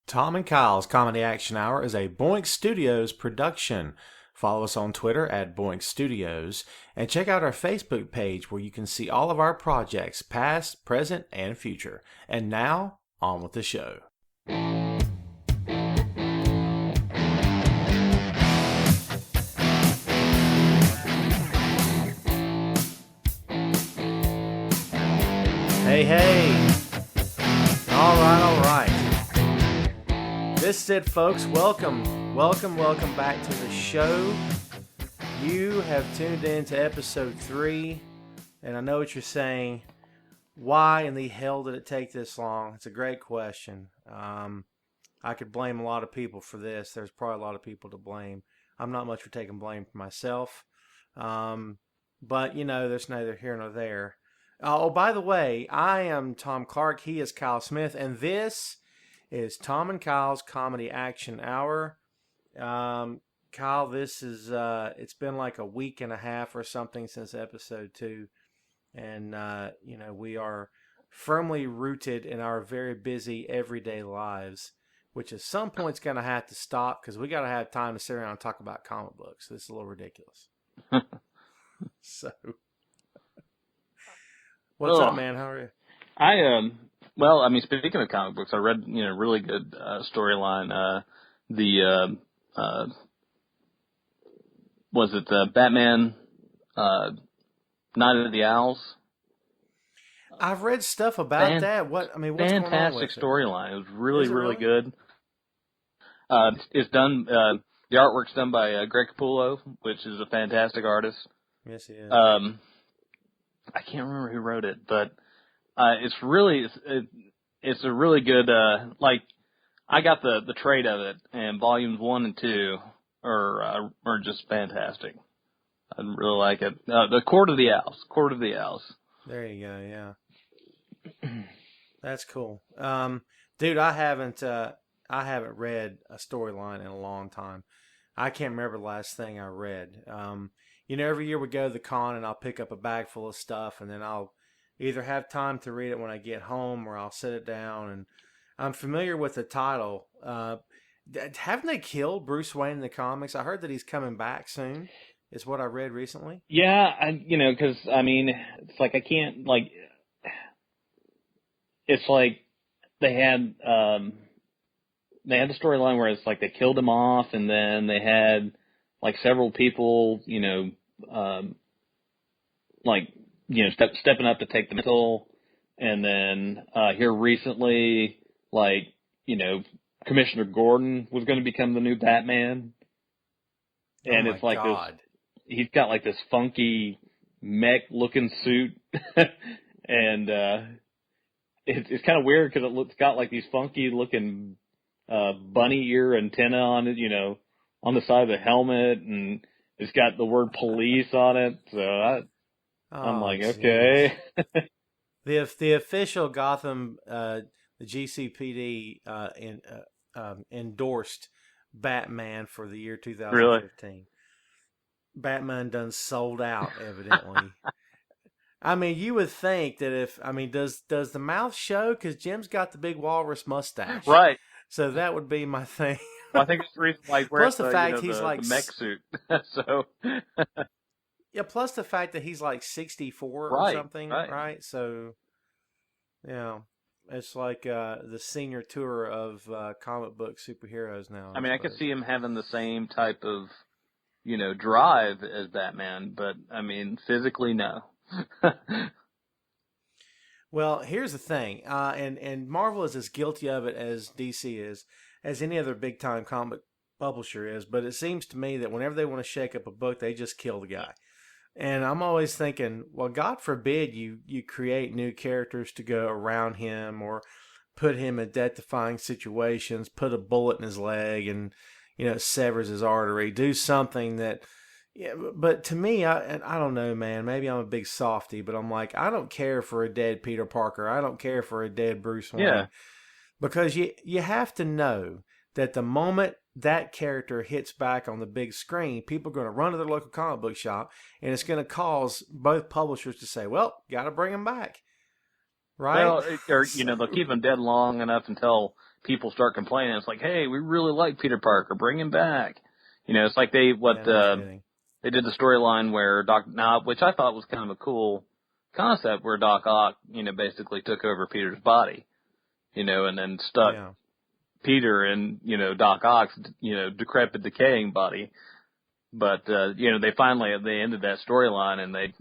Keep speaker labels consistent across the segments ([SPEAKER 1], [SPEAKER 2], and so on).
[SPEAKER 1] Tom and Kyle's Comedy Action Hour is a Boink Studios production. Follow us on Twitter at Boink Studios and check out our Facebook page where you can see all of our projects, past, present, and future. And now, on with the show. Hey, hey. All right. This is it, folks. Welcome back to the show. You have tuned in to episode 3, and I know what you're saying. Why in the hell did it take this long? It's a great question. I could blame a lot of people for this. There's probably a lot of people to blame. I'm not much for taking blame for myself. But, you know, there's neither here nor there. Oh, by the way, I am Tom Clark. He is Kyle Smith, and this is Tom and Kyle's Comedy Action Hour. Kyle, this is, it's been like a week and a half or something since episode 2. And, we are firmly rooted in our very busy everyday lives, which at some point is going to have to stop because we got to have time to sit around and talk about comic books. This is a little ridiculous. So, what's up, man? How are you?
[SPEAKER 2] Speaking of comic books, I read, really good storyline. Was it Batman, Night of the Owls?
[SPEAKER 1] I've read stuff about that. What's going on with it?
[SPEAKER 2] Fantastic storyline. It was really good. It's done. The artwork's done by Greg Capullo, which is a fantastic artist.
[SPEAKER 1] Yes, he is.
[SPEAKER 2] I can't remember who wrote it, but it's a really good. I got the trade of it, and volumes 1 and 2 are just fantastic. I really like it. The Court of the Owls.
[SPEAKER 1] There you go. Yeah, that's cool. Dude, I haven't read a storyline in a long time. I can't remember the last thing I read. Every year we go to the con and I'll pick up a bag full of stuff, and then I'll either have time to read it when I get home or I'll sit it down. And I'm familiar with the title. Haven't they killed Bruce Wayne in the comics? I heard that he's coming back soon, is what I read recently.
[SPEAKER 2] Yeah, because, it's like I can't, it's like they had the storyline where it's like they killed him off, and then they had several people, stepping up to take the mantle, and then here recently, Commissioner Gordon was going to become the new Batman, and it's like
[SPEAKER 1] God.
[SPEAKER 2] this. He's got this funky mech-looking suit, and it's kind of weird because it's got these funky-looking bunny ear antenna on it, on the side of the helmet, and it's got the word police on it. So I'm like, geez. Okay.
[SPEAKER 1] The official Gotham, the GCPD endorsed Batman for the year 2015.
[SPEAKER 2] Really?
[SPEAKER 1] Batman done sold out, evidently. You would think that does the mouth show? Because Jim's got the big walrus mustache.
[SPEAKER 2] Right.
[SPEAKER 1] So that would be my thing.
[SPEAKER 2] Well, I think it's the reason why he wears
[SPEAKER 1] the
[SPEAKER 2] mech suit. So.
[SPEAKER 1] Yeah, plus the fact that he's 64
[SPEAKER 2] right,
[SPEAKER 1] or something, right? So, yeah, it's like the senior tour of comic book superheroes now.
[SPEAKER 2] I could see him having the same type of, drive as Batman, but, physically, no.
[SPEAKER 1] Well, here's the thing, and Marvel is as guilty of it as DC is, as any other big-time comic publisher is, but it seems to me that whenever they want to shake up a book, they just kill the guy. And I'm always thinking, well, God forbid you create new characters to go around him or put him in death-defying situations, put a bullet in his leg and, severs his artery, do something that... Yeah, but to me, I don't know, man. Maybe I'm a big softy, but I'm like, I don't care for a dead Peter Parker. I don't care for a dead Bruce Wayne.
[SPEAKER 2] Yeah.
[SPEAKER 1] Because you have to know that the moment that character hits back on the big screen, people are going to run to their local comic book shop, and it's going to cause both publishers to say, well, got to bring him back. Right?
[SPEAKER 2] Well, or, they'll keep him dead long enough until, people start complaining. It's like, hey, we really like Peter Parker, bring him back. It's like they did the storyline where which I thought was kind of a cool concept, where Doc Ock, basically took over Peter's body, and then stuck Peter in, Doc Ock's, decrepit, decaying body. But, they ended that storyline and they,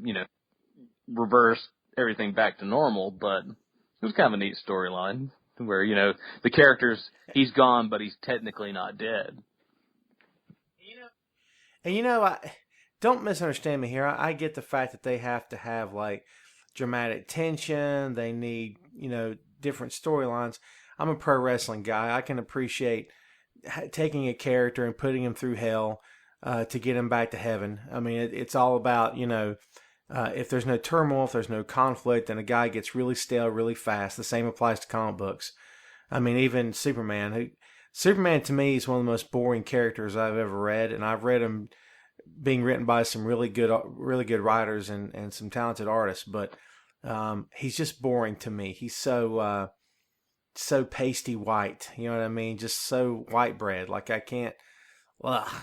[SPEAKER 2] reversed everything back to normal. But it was kind of a neat storyline where, the character's, he's gone, but he's technically not dead.
[SPEAKER 1] And, don't misunderstand me here. I get the fact that they have to have, like, dramatic tension. They need, different storylines. I'm a pro wrestling guy. I can appreciate taking a character and putting him through hell to get him back to heaven. I mean, it's all about, if there's no turmoil, if there's no conflict, then a guy gets really stale really fast. The same applies to comic books. I mean, even Superman. Superman to me is one of the most boring characters I've ever read, and I've read him being written by some really good writers and some talented artists, but he's just boring to me. He's so pasty white, you know what I mean? Just so white bread. Like I can't,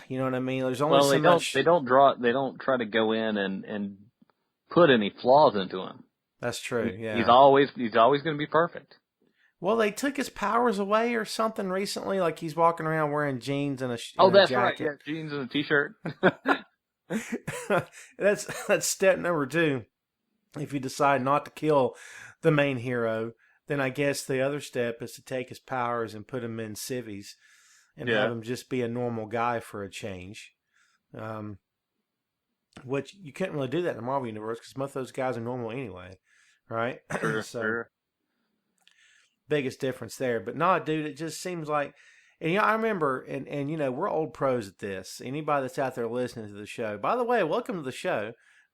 [SPEAKER 1] you know what I mean? There's only so much. They don't
[SPEAKER 2] try to go in and put any flaws into him.
[SPEAKER 1] That's true. Yeah,
[SPEAKER 2] he's always going to be perfect.
[SPEAKER 1] Well, they took his powers away or something recently. Like he's walking around wearing jeans and a
[SPEAKER 2] that's
[SPEAKER 1] jacket.
[SPEAKER 2] Right. Yeah, jeans and a t-shirt.
[SPEAKER 1] That's step number 2. If you decide not to kill the main hero, then I guess the other step is to take his powers and put him in civvies and have him just be a normal guy for a change. Which you couldn't really do that in the Marvel Universe because most of those guys are normal anyway, right?
[SPEAKER 2] Sure.
[SPEAKER 1] Biggest difference there. But no, dude, it just seems like, and I remember, and we're old pros at this. Anybody that's out there listening to the show, by the way, welcome to the show.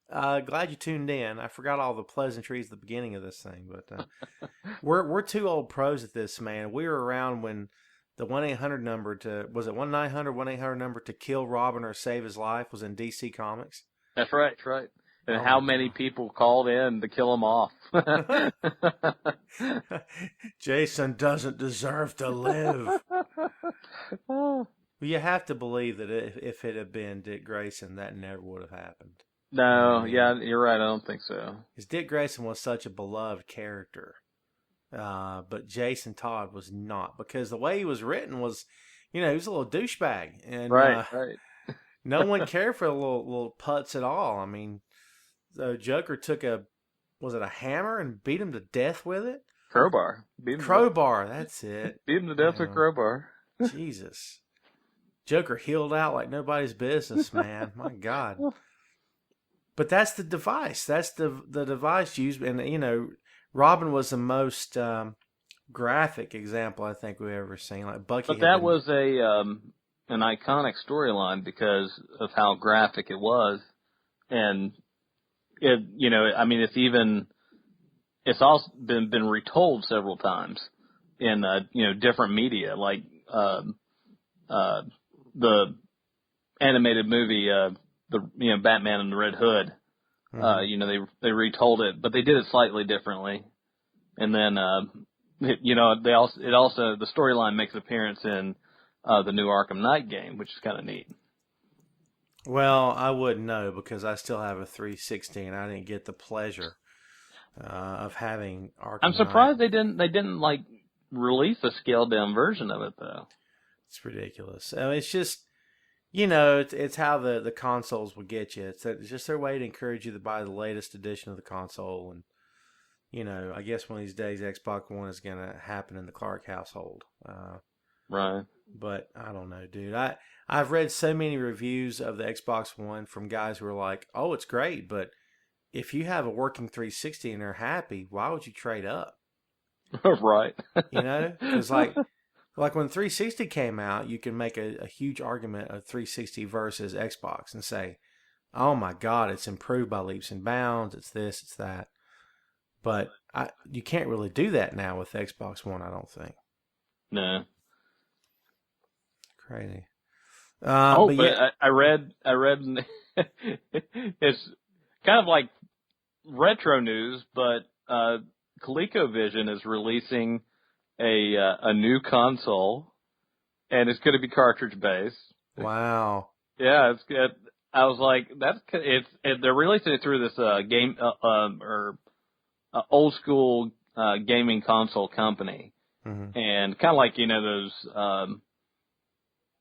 [SPEAKER 1] Glad you tuned in. I forgot all the pleasantries at the beginning of this thing, but we're 2 old pros at this, man. We were around when the 1-800 number was it 1-800 number to kill Robin or save his life was in DC Comics.
[SPEAKER 2] That's right. And how many people called in to kill him off?
[SPEAKER 1] Jason doesn't deserve to live. Well, you have to believe that if it had been Dick Grayson, that never would have happened.
[SPEAKER 2] No, yeah, you're right. I don't think so.
[SPEAKER 1] Because Dick Grayson was such a beloved character. But Jason Todd was not. Because the way he was written was, he was a little douchebag. And,
[SPEAKER 2] right.
[SPEAKER 1] No one cared for the little putz at all. I mean, the Joker took a hammer and beat him to death with it?
[SPEAKER 2] Crowbar.
[SPEAKER 1] Crowbar, that's it.
[SPEAKER 2] Beat him to death with crowbar.
[SPEAKER 1] Jesus. Joker healed out like nobody's business, man. My God. But that's the device. That's the device used. And, Robin was the most graphic example I think we've ever seen. Like Bucky.
[SPEAKER 2] But that was an iconic storyline because of how graphic it was. And it, it's also been retold several times in, different media, like, the animated movie, Batman and the Red Hood. Mm-hmm. They retold it, but they did it slightly differently. And then, the storyline makes an appearance in, the new Arkham Knight game, which is kind of neat.
[SPEAKER 1] Well, I wouldn't know because I still have a 360 and I didn't get the pleasure of having Arkham
[SPEAKER 2] I'm surprised
[SPEAKER 1] Knight.
[SPEAKER 2] they didn't like release a scaled down version of it though.
[SPEAKER 1] It's ridiculous. I mean, it's just, it's how the consoles will get you. It's just their way to encourage you to buy the latest edition of the console. And, I guess one of these days Xbox One is going to happen in the Clark household.
[SPEAKER 2] Right.
[SPEAKER 1] But I don't know, dude. I've read so many reviews of the Xbox One from guys who are like, oh, it's great, but if you have a working 360 and they're happy, why would you trade up?
[SPEAKER 2] Right.
[SPEAKER 1] Because like when 360 came out, you can make a huge argument of 360 versus Xbox and say, oh my God, it's improved by leaps and bounds. It's this, it's that. But you can't really do that now with Xbox One, I don't think.
[SPEAKER 2] No.
[SPEAKER 1] Crazy.
[SPEAKER 2] But yeah. I read it's kind of like retro news, but ColecoVision is releasing a new console, and it's going to be cartridge based.
[SPEAKER 1] Wow.
[SPEAKER 2] Yeah, it's good. I was like, they're releasing it through this game old school gaming console company, and kind of like those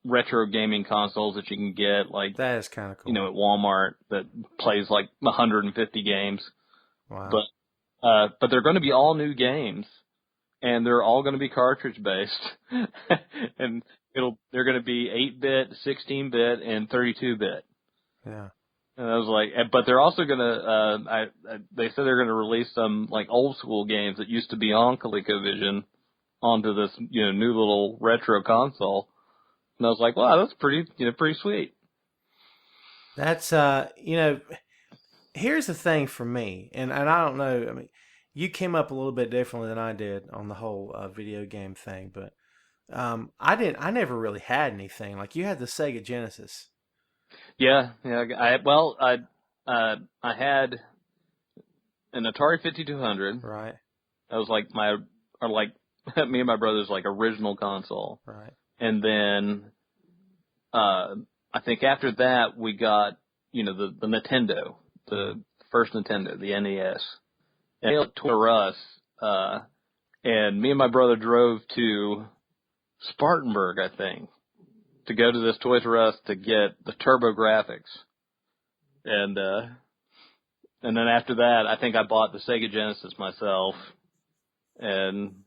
[SPEAKER 2] retro gaming consoles that you can get like
[SPEAKER 1] that is kind of cool.
[SPEAKER 2] At Walmart that plays like 150 games.
[SPEAKER 1] Wow.
[SPEAKER 2] But they're going to be all new games, and they're all going to be cartridge based, and they're going to be 8-bit, 16-bit, and 32-bit.
[SPEAKER 1] Yeah.
[SPEAKER 2] And I was like, but they're also going to, they said they're going to release some like old school games that used to be on ColecoVision onto this, new little retro console. And I was like, wow, that's pretty sweet.
[SPEAKER 1] That's, here's the thing for me, and I don't know, I mean, you came up a little bit differently than I did on the whole video game thing, but I never really had anything. Like, you had the Sega Genesis.
[SPEAKER 2] Yeah. I had an Atari 5200.
[SPEAKER 1] Right.
[SPEAKER 2] That was like me and my brother's like original console.
[SPEAKER 1] Right.
[SPEAKER 2] And then I think after that we got the Nintendo, the first Nintendo, the NES. And it was Toys R Us, and me and my brother drove to Spartanburg, I think, to go to this Toys R Us to get the TurboGrafx. And then after that, I think I bought the Sega Genesis myself, and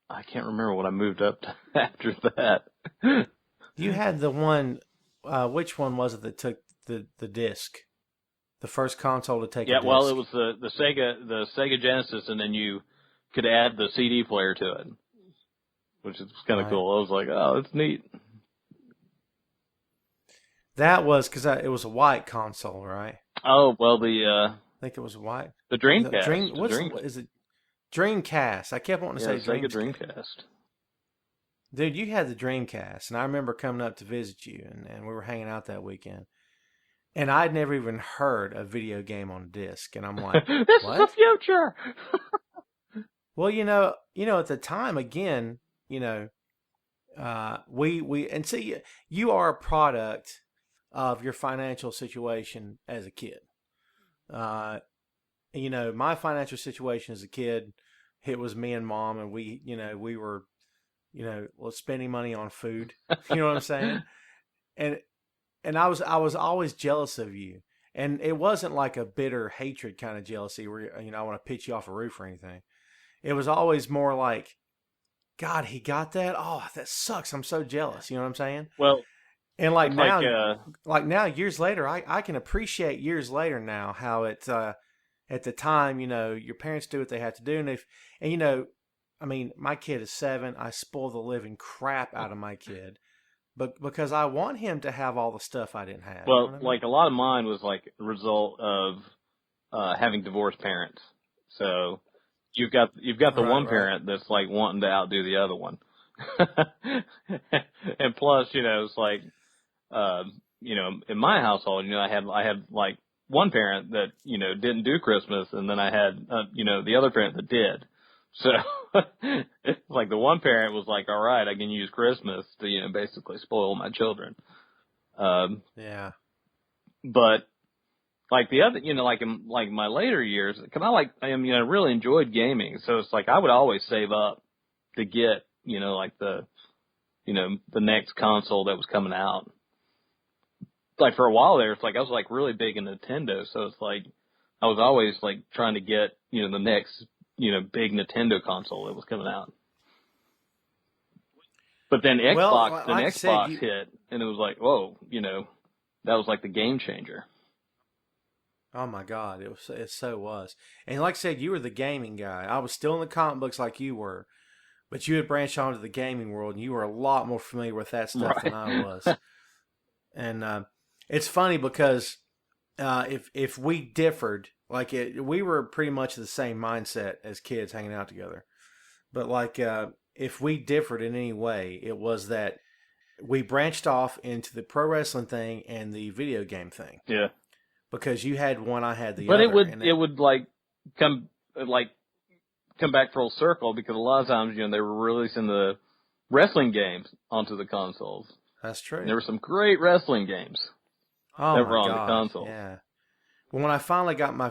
[SPEAKER 2] I can't remember what I moved up to after that.
[SPEAKER 1] You had the one, which one was it that took the disc? The first console to take a disc?
[SPEAKER 2] Yeah, well, it was the Sega Genesis, and then you could add the CD player to it, which is kind of cool. I was like, oh, that's neat.
[SPEAKER 1] That was because it was a white console, right?
[SPEAKER 2] Oh, well,
[SPEAKER 1] I think it was white.
[SPEAKER 2] The Dreamcast.
[SPEAKER 1] Is it Dreamcast? I kept wanting to say
[SPEAKER 2] Sega Dreamcast.
[SPEAKER 1] Dude, you had the Dreamcast, and I remember coming up to visit you, and we were hanging out that weekend. And I'd never even heard a video game on disc, and I'm like,
[SPEAKER 2] this
[SPEAKER 1] what?
[SPEAKER 2] is the future!
[SPEAKER 1] Well, at the time, again, we and see, you are a product of your financial situation as a kid. My financial situation as a kid, it was me and Mom, and we were, spending money on food. You know what I'm saying? And I was always jealous of you. And it wasn't like a bitter hatred kind of jealousy where, I want to pitch you off a roof or anything. It was always more like, God, he got that? Oh, that sucks. I'm so jealous. You know what I'm saying?
[SPEAKER 2] Well,
[SPEAKER 1] and now years later, I can appreciate years later now how it, at the time, your parents do what they have to do. And my kid is 7. I spoil the living crap out of my kid. But because I want him to have all the stuff I didn't have.
[SPEAKER 2] Well, like a lot of mine was like a result of having divorced parents. So you've got the one parent that's like wanting to outdo the other one. And plus, it's like in my household, I had like one parent that didn't do Christmas, and then I had the other parent that did. So like the one parent was like, all right, I can use Christmas to, basically spoil my children.
[SPEAKER 1] Yeah.
[SPEAKER 2] But like the other, like in like my later years, cause I really enjoyed gaming. So it's like, I would always save up to get, like the next console that was coming out. Like for a while there, it's like, I was like really big in Nintendo. So it's like, I was always like trying to get, the next, big Nintendo console that was coming out. But then Xbox hit, and it was like, whoa, that was like the game changer.
[SPEAKER 1] Oh my God, it so was. And like I said, you were the gaming guy. I was still in the comic books like you were, but you had branched onto the gaming world, and you were a lot more familiar with that stuff than I was. And it's funny because if we differed, we were pretty much the same mindset as kids hanging out together. But if we differed in any way, it was that we branched off into the pro wrestling thing and the video game thing.
[SPEAKER 2] Yeah.
[SPEAKER 1] Because you had one, I had the
[SPEAKER 2] other.
[SPEAKER 1] But
[SPEAKER 2] it would like come like come back full circle because a lot of times, they were releasing the wrestling games onto the consoles.
[SPEAKER 1] That's true.
[SPEAKER 2] And there were some great wrestling games that were on the consoles.
[SPEAKER 1] Yeah. Well, when I finally got my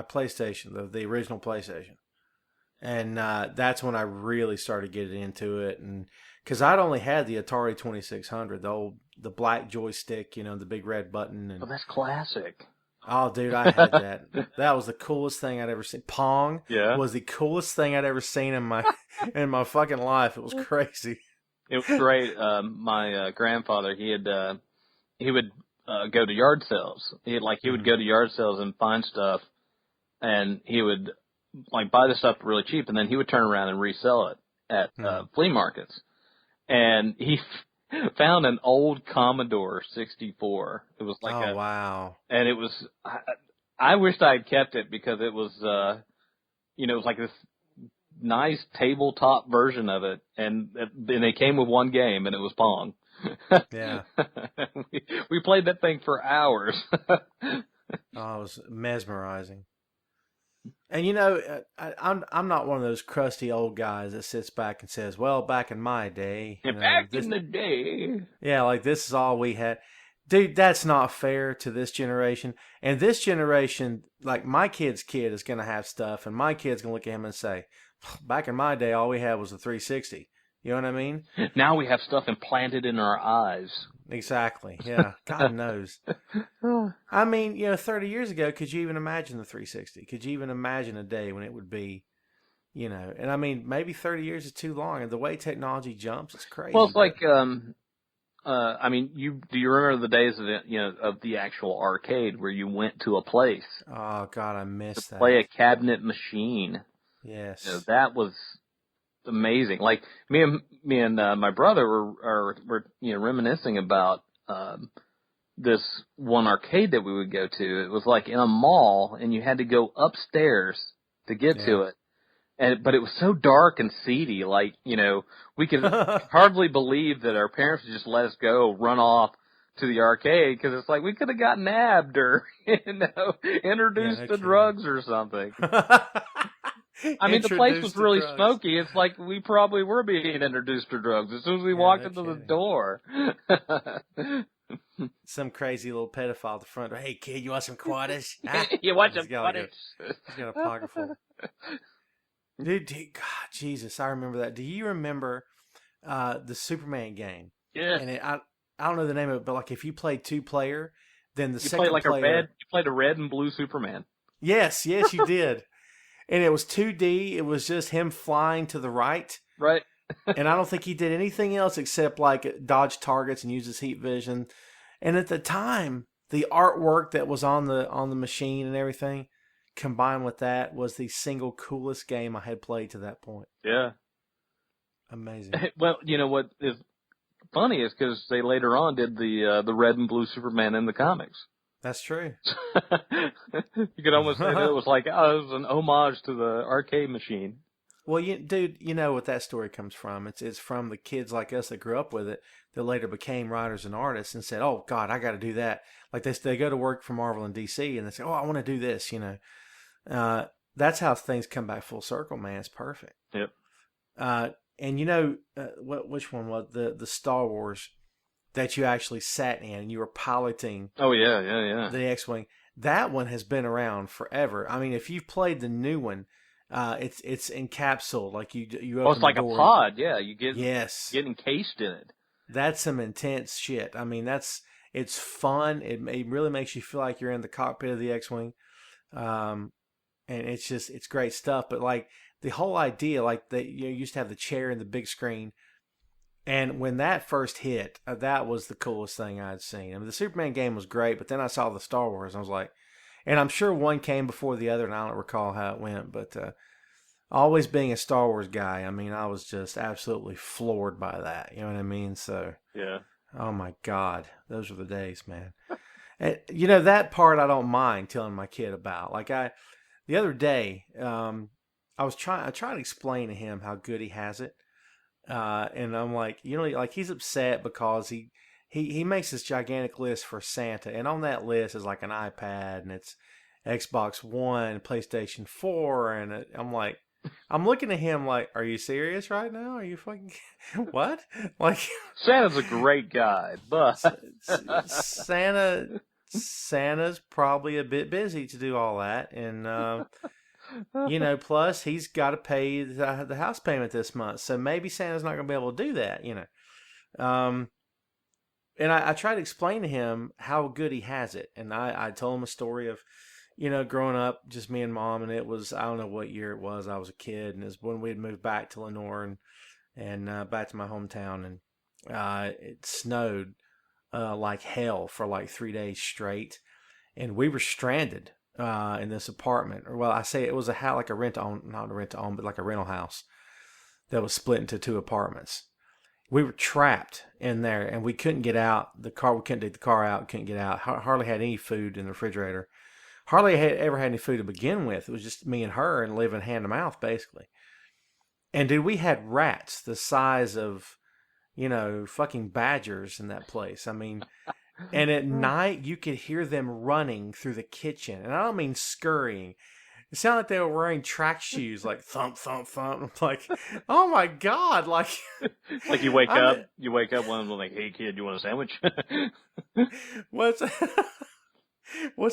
[SPEAKER 1] PlayStation, the original PlayStation, and that's when I really started getting into it, and because I'd only had the Atari 2600, the black joystick, the big red button, and
[SPEAKER 2] that's classic.
[SPEAKER 1] Oh, dude, I had that. That was the coolest thing I'd ever seen. Pong was the coolest thing I'd ever seen in my fucking life. It was crazy.
[SPEAKER 2] It was great. My grandfather, he would go to yard sales. He would go to yard sales and find stuff, and he would buy the stuff really cheap, and then he would turn around and resell it at flea markets. And he found an old Commodore 64. It was
[SPEAKER 1] wow.
[SPEAKER 2] And it was, I wished I had kept it because it was, it was like this nice tabletop version of it. And they came with one game, and it was Pong.
[SPEAKER 1] Yeah.
[SPEAKER 2] we played that thing for hours.
[SPEAKER 1] Oh, it was mesmerizing. And I'm not one of those crusty old guys that sits back and says, "Well, back in my day."
[SPEAKER 2] In the day.
[SPEAKER 1] Yeah, this is all we had. Dude, that's not fair to this generation. And this generation, my kid's kid is going to have stuff, and my kid's going to look at him and say, "Back in my day, all we had was a 360." You know what I mean?
[SPEAKER 2] Now we have stuff implanted in our eyes.
[SPEAKER 1] Exactly. Yeah. God knows. I mean, 30 years ago, could you even imagine the 360? Could you even imagine a day when it would be, and I mean, maybe 30 years is too long. And the way technology jumps, it's crazy.
[SPEAKER 2] Well, it's do you remember the days of the actual arcade where you went to a place?
[SPEAKER 1] Oh, God, I miss that.
[SPEAKER 2] Play a cabinet machine.
[SPEAKER 1] Yes.
[SPEAKER 2] That was amazing. Me and my brother were reminiscing about this one arcade that we would go to. It was in a mall, and you had to go upstairs to get to it. But it was so dark and seedy. We could hardly believe that our parents would just let us go run off to the arcade because it's we could have got nabbed or introduced to drugs or something. I mean, the place was really smoky. It's we probably were being introduced to drugs as soon as we walked into the door.
[SPEAKER 1] Some crazy little pedophile at the front door. "Hey, kid, you want some quarters?"
[SPEAKER 2] You want some quarters?
[SPEAKER 1] He's got a pocket full. Dude, God, Jesus, I remember that. Do you remember the Superman game?
[SPEAKER 2] Yeah.
[SPEAKER 1] And I don't know the name of it, but if you played 2-player, then the
[SPEAKER 2] you
[SPEAKER 1] second player...
[SPEAKER 2] You played a red and blue Superman.
[SPEAKER 1] Yes, you did. And it was 2D. It was just him flying to the right.
[SPEAKER 2] Right.
[SPEAKER 1] And I don't think he did anything else except dodge targets and use his heat vision. And at the time, the artwork that was on the machine and everything, combined with that, was the single coolest game I had played to that point.
[SPEAKER 2] Yeah.
[SPEAKER 1] Amazing.
[SPEAKER 2] Well, what is funny is because they later on did the red and blue Superman in the comics.
[SPEAKER 1] That's true.
[SPEAKER 2] You could almost say that it was it was an homage to the arcade machine.
[SPEAKER 1] Well, dude, you know what that story comes from. It's from the kids like us that grew up with it that later became writers and artists and said, "Oh, God, I got to do that." They go to work for Marvel and DC and they say, "Oh, I want to do this," That's how things come back full circle, man. It's perfect.
[SPEAKER 2] Yep.
[SPEAKER 1] And which one was the Star Wars that you actually sat in and you were piloting?
[SPEAKER 2] Oh, yeah.
[SPEAKER 1] The X-Wing. That one has been around forever. I mean, if you've played the new one, it's encapsulated. You open
[SPEAKER 2] it's like
[SPEAKER 1] the door.
[SPEAKER 2] A pod, yeah. You get encased in it.
[SPEAKER 1] That's some intense shit. I mean, it's fun. It really makes you feel like you're in the cockpit of the X-Wing. And it's great stuff. But the whole idea, they used to have the chair and the big screen. And when that first hit, that was the coolest thing I'd seen. I mean, the Superman game was great, but then I saw the Star Wars, and I was like, and I'm sure one came before the other, and I don't recall how it went, but always being a Star Wars guy, I mean, I was just absolutely floored by that. You know what I mean? So,
[SPEAKER 2] yeah.
[SPEAKER 1] Oh my God, those were the days, man. And, that part I don't mind telling my kid about. The other day, I tried to explain to him how good he has it. And I'm he's upset because he makes this gigantic list for Santa, and on that list is an iPad, and it's Xbox One, PlayStation 4, and I'm like, I'm looking at him like, are you serious right now? Are you fucking what? Like
[SPEAKER 2] Santa's a great guy, but
[SPEAKER 1] Santa's probably a bit busy to do all that, and plus he's got to pay the house payment this month, so maybe Santa's not going to be able to do that, And I tried to explain to him how good he has it, and I told him a story of, growing up, just me and Mom, and it was, I don't know what year it was. I was a kid, and it was when we had moved back to Lenore and back to my hometown, and it snowed like hell for like 3 days straight, and we were stranded in this apartment. Or well, I say it was a house, like a rent to own, not a rent to own, but like a rental house that was split into 2 apartments. We were trapped in there, and we couldn't get out. We couldn't take the car out. Couldn't get out. Hardly had any food in the refrigerator. Hardly ever had any food to begin with. It was just me and her, and living hand to mouth, basically. And dude, we had rats the size of, fucking badgers in that place. I mean, and at night you could hear them running through the kitchen, and I don't mean scurrying. It sounded like they were wearing track shoes, like thump, thump, thump. I'm like, oh my God. Like,
[SPEAKER 2] like you wake up, one of them like, hey kid, you want a sandwich?
[SPEAKER 1] what's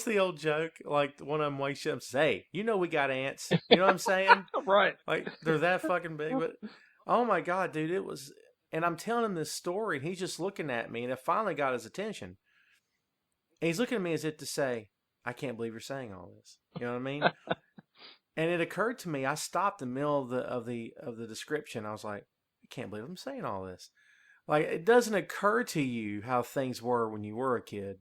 [SPEAKER 1] the old joke? Like one of them wakes up and says, hey, we got ants. You know what I'm saying?
[SPEAKER 2] Right.
[SPEAKER 1] Like they're that fucking big. But oh my God, dude, it was, and I'm telling him this story and he's just looking at me, and it finally got his attention. And he's looking at me as if to say, I can't believe you're saying all this. You know what I mean? And it occurred to me, I stopped in the middle of the description. I was like, I can't believe I'm saying all this. Like, it doesn't occur to you how things were when you were a kid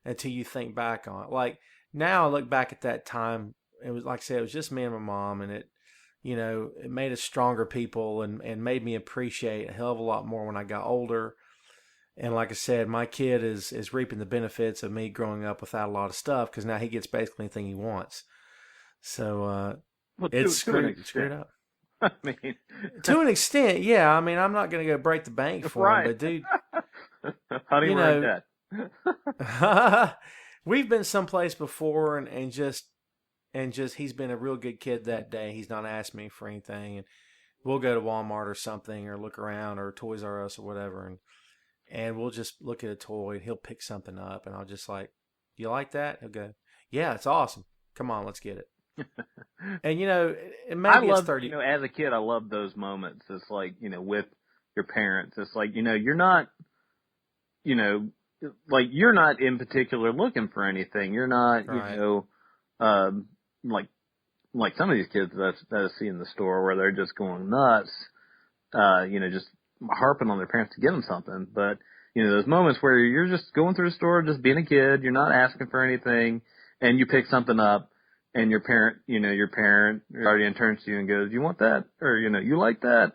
[SPEAKER 1] until you think back on it. Like, now I look back at that time, it was, like I said, it was just me and my mom, and it made us stronger people and made me appreciate a hell of a lot more when I got older. And like I said, my kid is reaping the benefits of me growing up without a lot of stuff, because now he gets basically anything he wants. So it's screwed up.
[SPEAKER 2] I mean,
[SPEAKER 1] to an extent, yeah. I mean, I'm not going to go break the bank for him, but dude,
[SPEAKER 2] how do you like
[SPEAKER 1] that? We've been someplace before, and just he's been a real good kid that day. He's not asked me for anything, and we'll go to Walmart or something, or look around, or Toys R Us or whatever, and we'll just look at a toy, and he'll pick something up, and I'll just like, you like that? He'll go, yeah, it's awesome. Come on, let's get it. And maybe
[SPEAKER 2] I love,
[SPEAKER 1] it's 30.
[SPEAKER 2] As a kid, I love those moments. It's like, with your parents. It's like, you're not, like you're not in particular looking for anything. You're not,
[SPEAKER 1] Right.
[SPEAKER 2] Like some of these kids that I see in the store where they're just going nuts, just harping on their parents to get them something. But, those moments where you're just going through the store, just being a kid, you're not asking for anything, and you pick something up, and your parent guardian turns to you and goes, you want that? Or, you like that?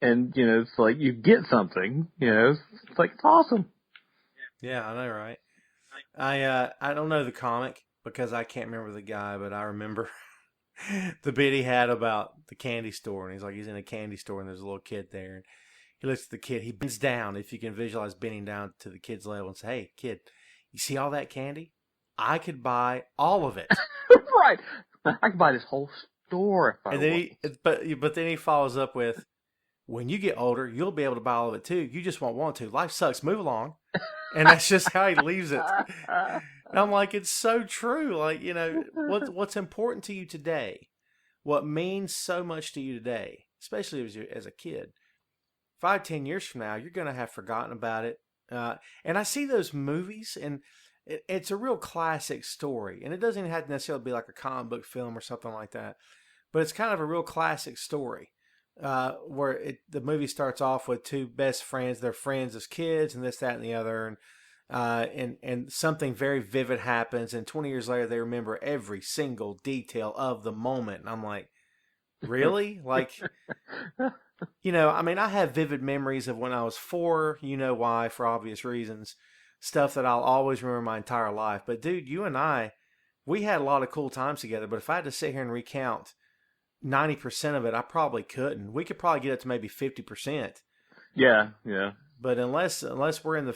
[SPEAKER 2] And, it's like you get something, it's like, it's awesome.
[SPEAKER 1] Yeah, I know, right? I don't know the comic because I can't remember the guy, but I remember the bit he had about the candy store, and he's in a candy store and there's a little kid there, and he looks at the kid, he bends down, if you can visualize bending down to the kid's level, and say, hey kid, you see all that candy? I could buy all of it.
[SPEAKER 2] Right. I could buy this whole store if I
[SPEAKER 1] want. But then he follows up with, when you get older, you'll be able to buy all of it too. You just won't want to. Life sucks. Move along. And that's just how he leaves it. And I'm like, it's so true. Like, what's important to you today, what means so much to you today, especially as a kid, 5-10 years from now, you're going to have forgotten about it. And I see those movies, and it's a real classic story. And it doesn't even have to necessarily be like a comic book film or something like that. But it's kind of a real classic story. Where the movie starts off with 2 best friends. They're friends as kids, and this, that, and the other, and something very vivid happens. And 20 years later, they remember every single detail of the moment. And I'm like, really? Like, I mean, I have vivid memories of when I was 4. You know why? For obvious reasons. Stuff that I'll always remember my entire life. But dude, you and I, we had a lot of cool times together. But if I had to sit here and recount 90% of it, I probably couldn't. We could probably get up to maybe 50%.
[SPEAKER 2] Yeah.
[SPEAKER 1] But unless we're in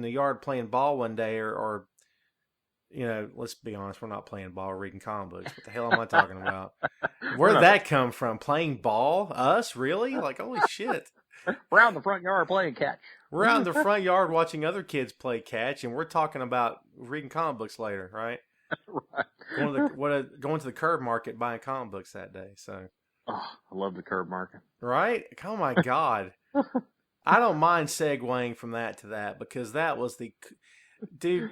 [SPEAKER 1] the yard playing ball one day, or let's be honest, we're not playing ball, reading comic books. What the hell am I talking about? Where'd that come from? Playing ball? Us? Really? Like, holy shit.
[SPEAKER 2] We're out in the front yard playing catch.
[SPEAKER 1] We're out in the front yard watching other kids play catch, and we're talking about reading comic books later, right?
[SPEAKER 2] Right.
[SPEAKER 1] Going to the curb market buying comic books that day. So,
[SPEAKER 2] I love the curb market.
[SPEAKER 1] right? Oh my God. I don't mind segueing from that to that because that was dude.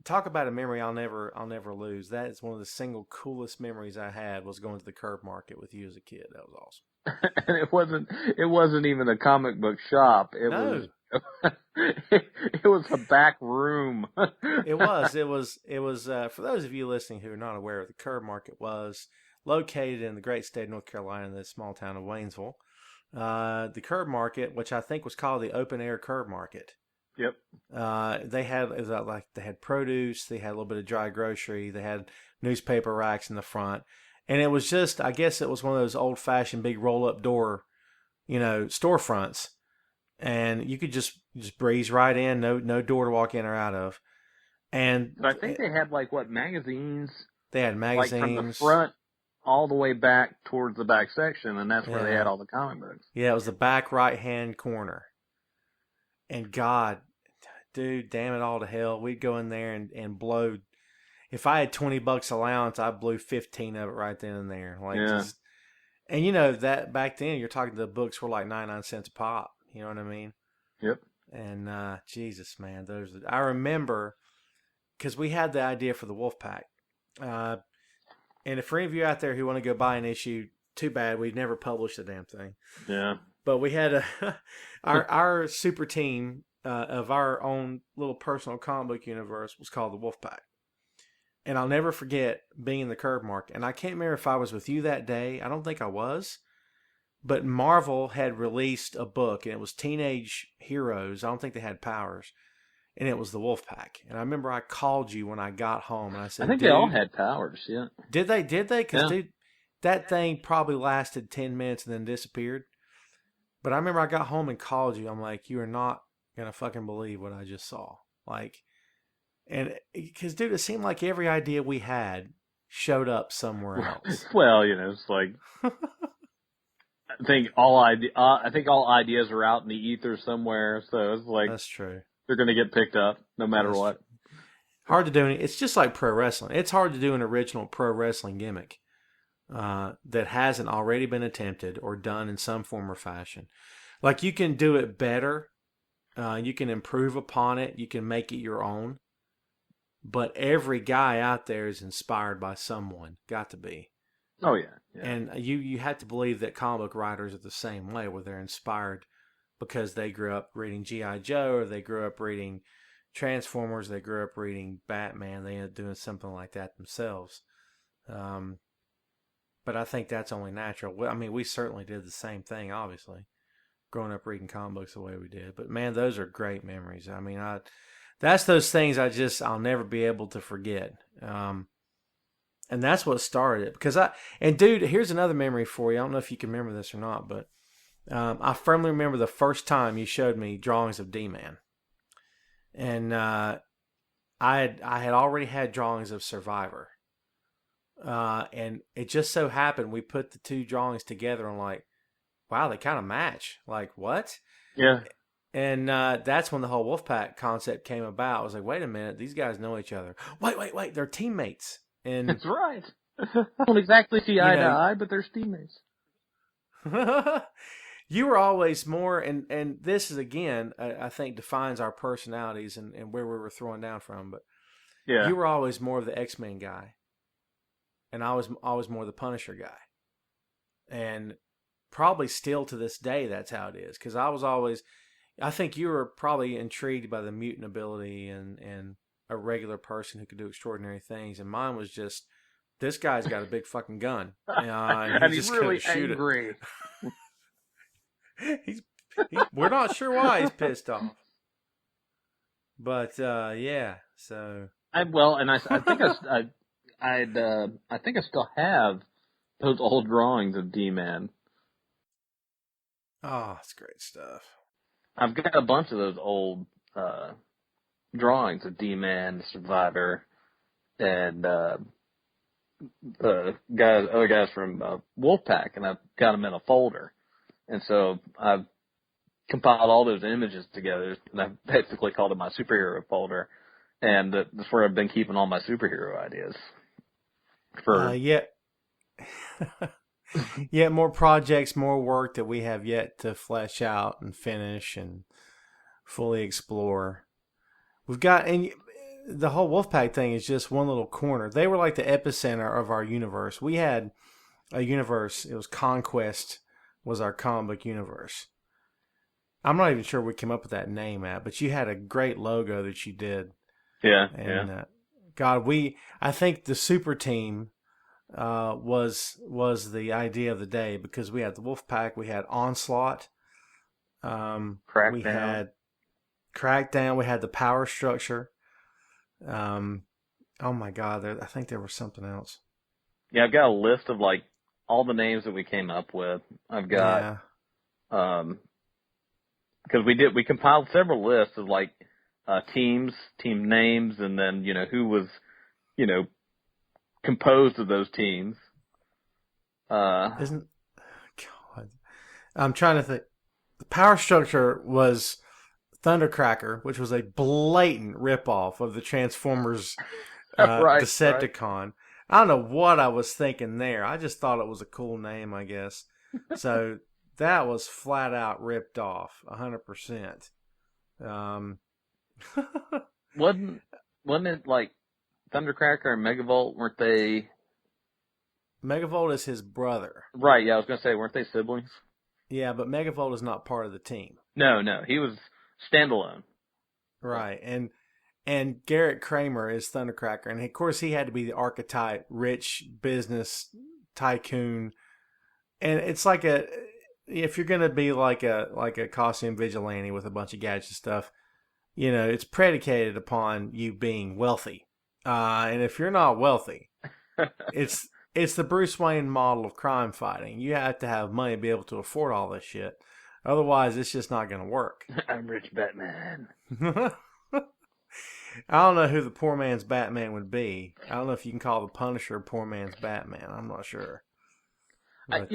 [SPEAKER 1] Talk about a memory I'll never lose. That is one of the single coolest memories I had was going to the curb market with you as a kid. That was awesome.
[SPEAKER 2] And it wasn't even a comic book shop. It was a back room.
[SPEAKER 1] It was for those of you listening who are not aware, the curb market was located in the great state of North Carolina in the small town of Waynesville. The curb market, which I think was called the open air curb market.
[SPEAKER 2] Yep.
[SPEAKER 1] They had produce, they had a little bit of dry grocery, they had newspaper racks in the front. And it was just, I guess it was one of those old fashioned big roll up door, storefronts. And you could just breeze right in, no door to walk in or out of. And
[SPEAKER 2] I think they had magazines.
[SPEAKER 1] They had magazines.
[SPEAKER 2] Like from the front all the way back towards the back section, and that's where they had all the comic books.
[SPEAKER 1] Yeah, it was the back right hand corner. And God, dude, damn it all to hell. We'd go in there and blow. If I had $20 allowance, I blew 15 of it right then and there. And that back then you're talking the books were like 99 cents a pop. You know what I mean?
[SPEAKER 2] Yep.
[SPEAKER 1] And Jesus, man, I remember because we had the idea for the Wolfpack. And for any of you out there who want to go buy an issue, too bad we've never published the damn thing.
[SPEAKER 2] Yeah.
[SPEAKER 1] But we had our super team of our own little personal comic book universe was called the Wolfpack. And I'll never forget being in the curb market. And I can't remember if I was with you that day. I don't think I was. But Marvel had released a book, and it was Teenage Heroes. I don't think they had powers. And it was the Wolfpack. And I remember I called you when I got home, and I said,
[SPEAKER 2] I think they all had powers, yeah.
[SPEAKER 1] Did they? Because, dude, that thing probably lasted 10 minutes and then disappeared. But I remember I got home and called you. I'm like, you are not going to fucking believe what I just saw. And because, dude, it seemed like every idea we had showed up somewhere else.
[SPEAKER 2] Well, it's like, I think all ideas are out in the ether somewhere. So it's like,
[SPEAKER 1] that's true.
[SPEAKER 2] They're going to get picked up no matter what.
[SPEAKER 1] Hard to do. It's just like pro wrestling. It's hard to do an original pro wrestling gimmick that hasn't already been attempted or done in some form or fashion. Like, you can do it better. You can improve upon it. You can make it your own. But every guy out there is inspired by someone. Got to be.
[SPEAKER 2] Oh, yeah.
[SPEAKER 1] And you have to believe that comic book writers are the same way, where they're inspired because they grew up reading G.I. Joe, or they grew up reading Transformers, they grew up reading Batman. They end up doing something like that themselves. But I think that's only natural. I mean, we certainly did the same thing, obviously, growing up reading comic books the way we did. But, man, those are great memories. I mean, that's those things I'll never be able to forget. And that's what started it. And dude, here's another memory for you. I don't know if you can remember this or not, but I firmly remember the first time you showed me drawings of D-Man. And I had already had drawings of Survivor. And it just so happened we put the two drawings together and like, wow, they kind of match. Like, what?
[SPEAKER 2] Yeah.
[SPEAKER 1] And that's when the whole Wolfpack concept came about. I was like, wait a minute, these guys know each other. Wait, they're teammates. And
[SPEAKER 2] that's right. Don't exactly see eye to eye, but they're teammates.
[SPEAKER 1] You were always more, and this is, again, I think defines our personalities and where we were throwing down from. But
[SPEAKER 2] yeah,
[SPEAKER 1] you were always more of the X-Men guy, and I was always more the Punisher guy. And probably still to this day, that's how it is. Because I think you were probably intrigued by the mutant ability and a regular person who could do extraordinary things. And mine was just, this guy's got a big fucking gun. And he's just really shoot angry. We're not sure why he's pissed off. But, yeah, so.
[SPEAKER 2] I think I still have those old drawings of D-Man.
[SPEAKER 1] Oh, it's great stuff.
[SPEAKER 2] I've got a bunch of those old drawings of D-Man, Survivor, and the other guys from Wolfpack, and I've got them in a folder. And so I've compiled all those images together, and I've basically called it my superhero folder. And that's where I've been keeping all my superhero ideas.
[SPEAKER 1] Yet more projects, more work that we have yet to flesh out and finish and fully explore. We've got, and the whole Wolfpack thing is just one little corner. They were like the epicenter of our universe. We had a universe. It was Conquest was our comic book universe. I'm not even sure we came up with that name but you had a great logo that you did.
[SPEAKER 2] Yeah.
[SPEAKER 1] And God, I think the super team was the idea of the day, because we had the Wolfpack, we had Onslaught,
[SPEAKER 2] Crackdown.
[SPEAKER 1] We had Crackdown, we had the Power Structure. Oh my God, I think there was something else.
[SPEAKER 2] Yeah, I've got a list of like all the names that we came up with. I've got, because we compiled several lists of like team names, and then who was composed of those teams.
[SPEAKER 1] God, I'm trying to think. The Power Structure was Thundercracker, which was a blatant ripoff of the Transformers Decepticon. Right. I don't know what I was thinking there. I just thought it was a cool name, I guess. So that was flat out ripped off, 100%.
[SPEAKER 2] Wasn't it like Thundercracker and Megavolt? Weren't they?
[SPEAKER 1] Megavolt is his brother.
[SPEAKER 2] Right. Yeah, I was gonna say, weren't they siblings?
[SPEAKER 1] Yeah, but Megavolt is not part of the team.
[SPEAKER 2] No, he was standalone.
[SPEAKER 1] Right, and Garrett Kramer is Thundercracker, and of course he had to be the archetype rich business tycoon, and it's like if you're gonna be like a costume vigilante with a bunch of gadget stuff, it's predicated upon you being wealthy, and if you're not wealthy, it's the Bruce Wayne model of crime fighting. You have to have money to be able to afford all this shit. Otherwise, it's just not going to work.
[SPEAKER 2] I'm rich Batman.
[SPEAKER 1] I don't know who the poor man's Batman would be. I don't know if you can call the Punisher poor man's Batman. I'm not sure. But,
[SPEAKER 2] I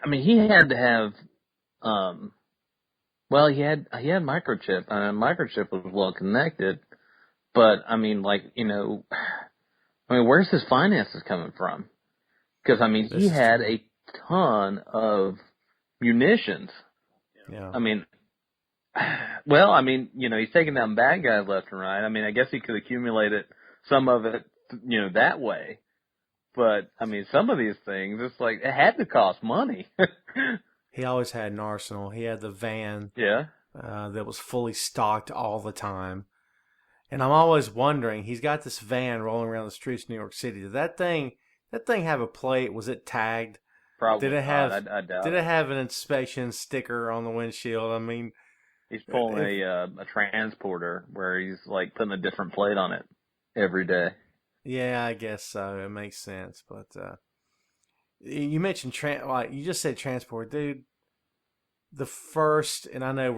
[SPEAKER 2] mean, he had to have, he had microchip. Microchip was well connected, but I mean, where's his finances coming from? Because he had a ton of munitions.
[SPEAKER 1] Yeah.
[SPEAKER 2] He's taking down bad guys left and right. I guess he could accumulate some of it, that way. But, some of these things, it's like, it had to cost money.
[SPEAKER 1] He always had an arsenal. He had the van.
[SPEAKER 2] Yeah.
[SPEAKER 1] That was fully stocked all the time. And I'm always wondering, he's got this van rolling around the streets of New York City. Did that thing have a plate? Was it tagged?
[SPEAKER 2] Probably.
[SPEAKER 1] Did it have?
[SPEAKER 2] I doubt
[SPEAKER 1] did it have an inspection sticker on the windshield?
[SPEAKER 2] He's pulling a transporter where he's like putting a different plate on it every day.
[SPEAKER 1] Yeah, I guess so. It makes sense. But you mentioned you just said transport, dude. The first, and I know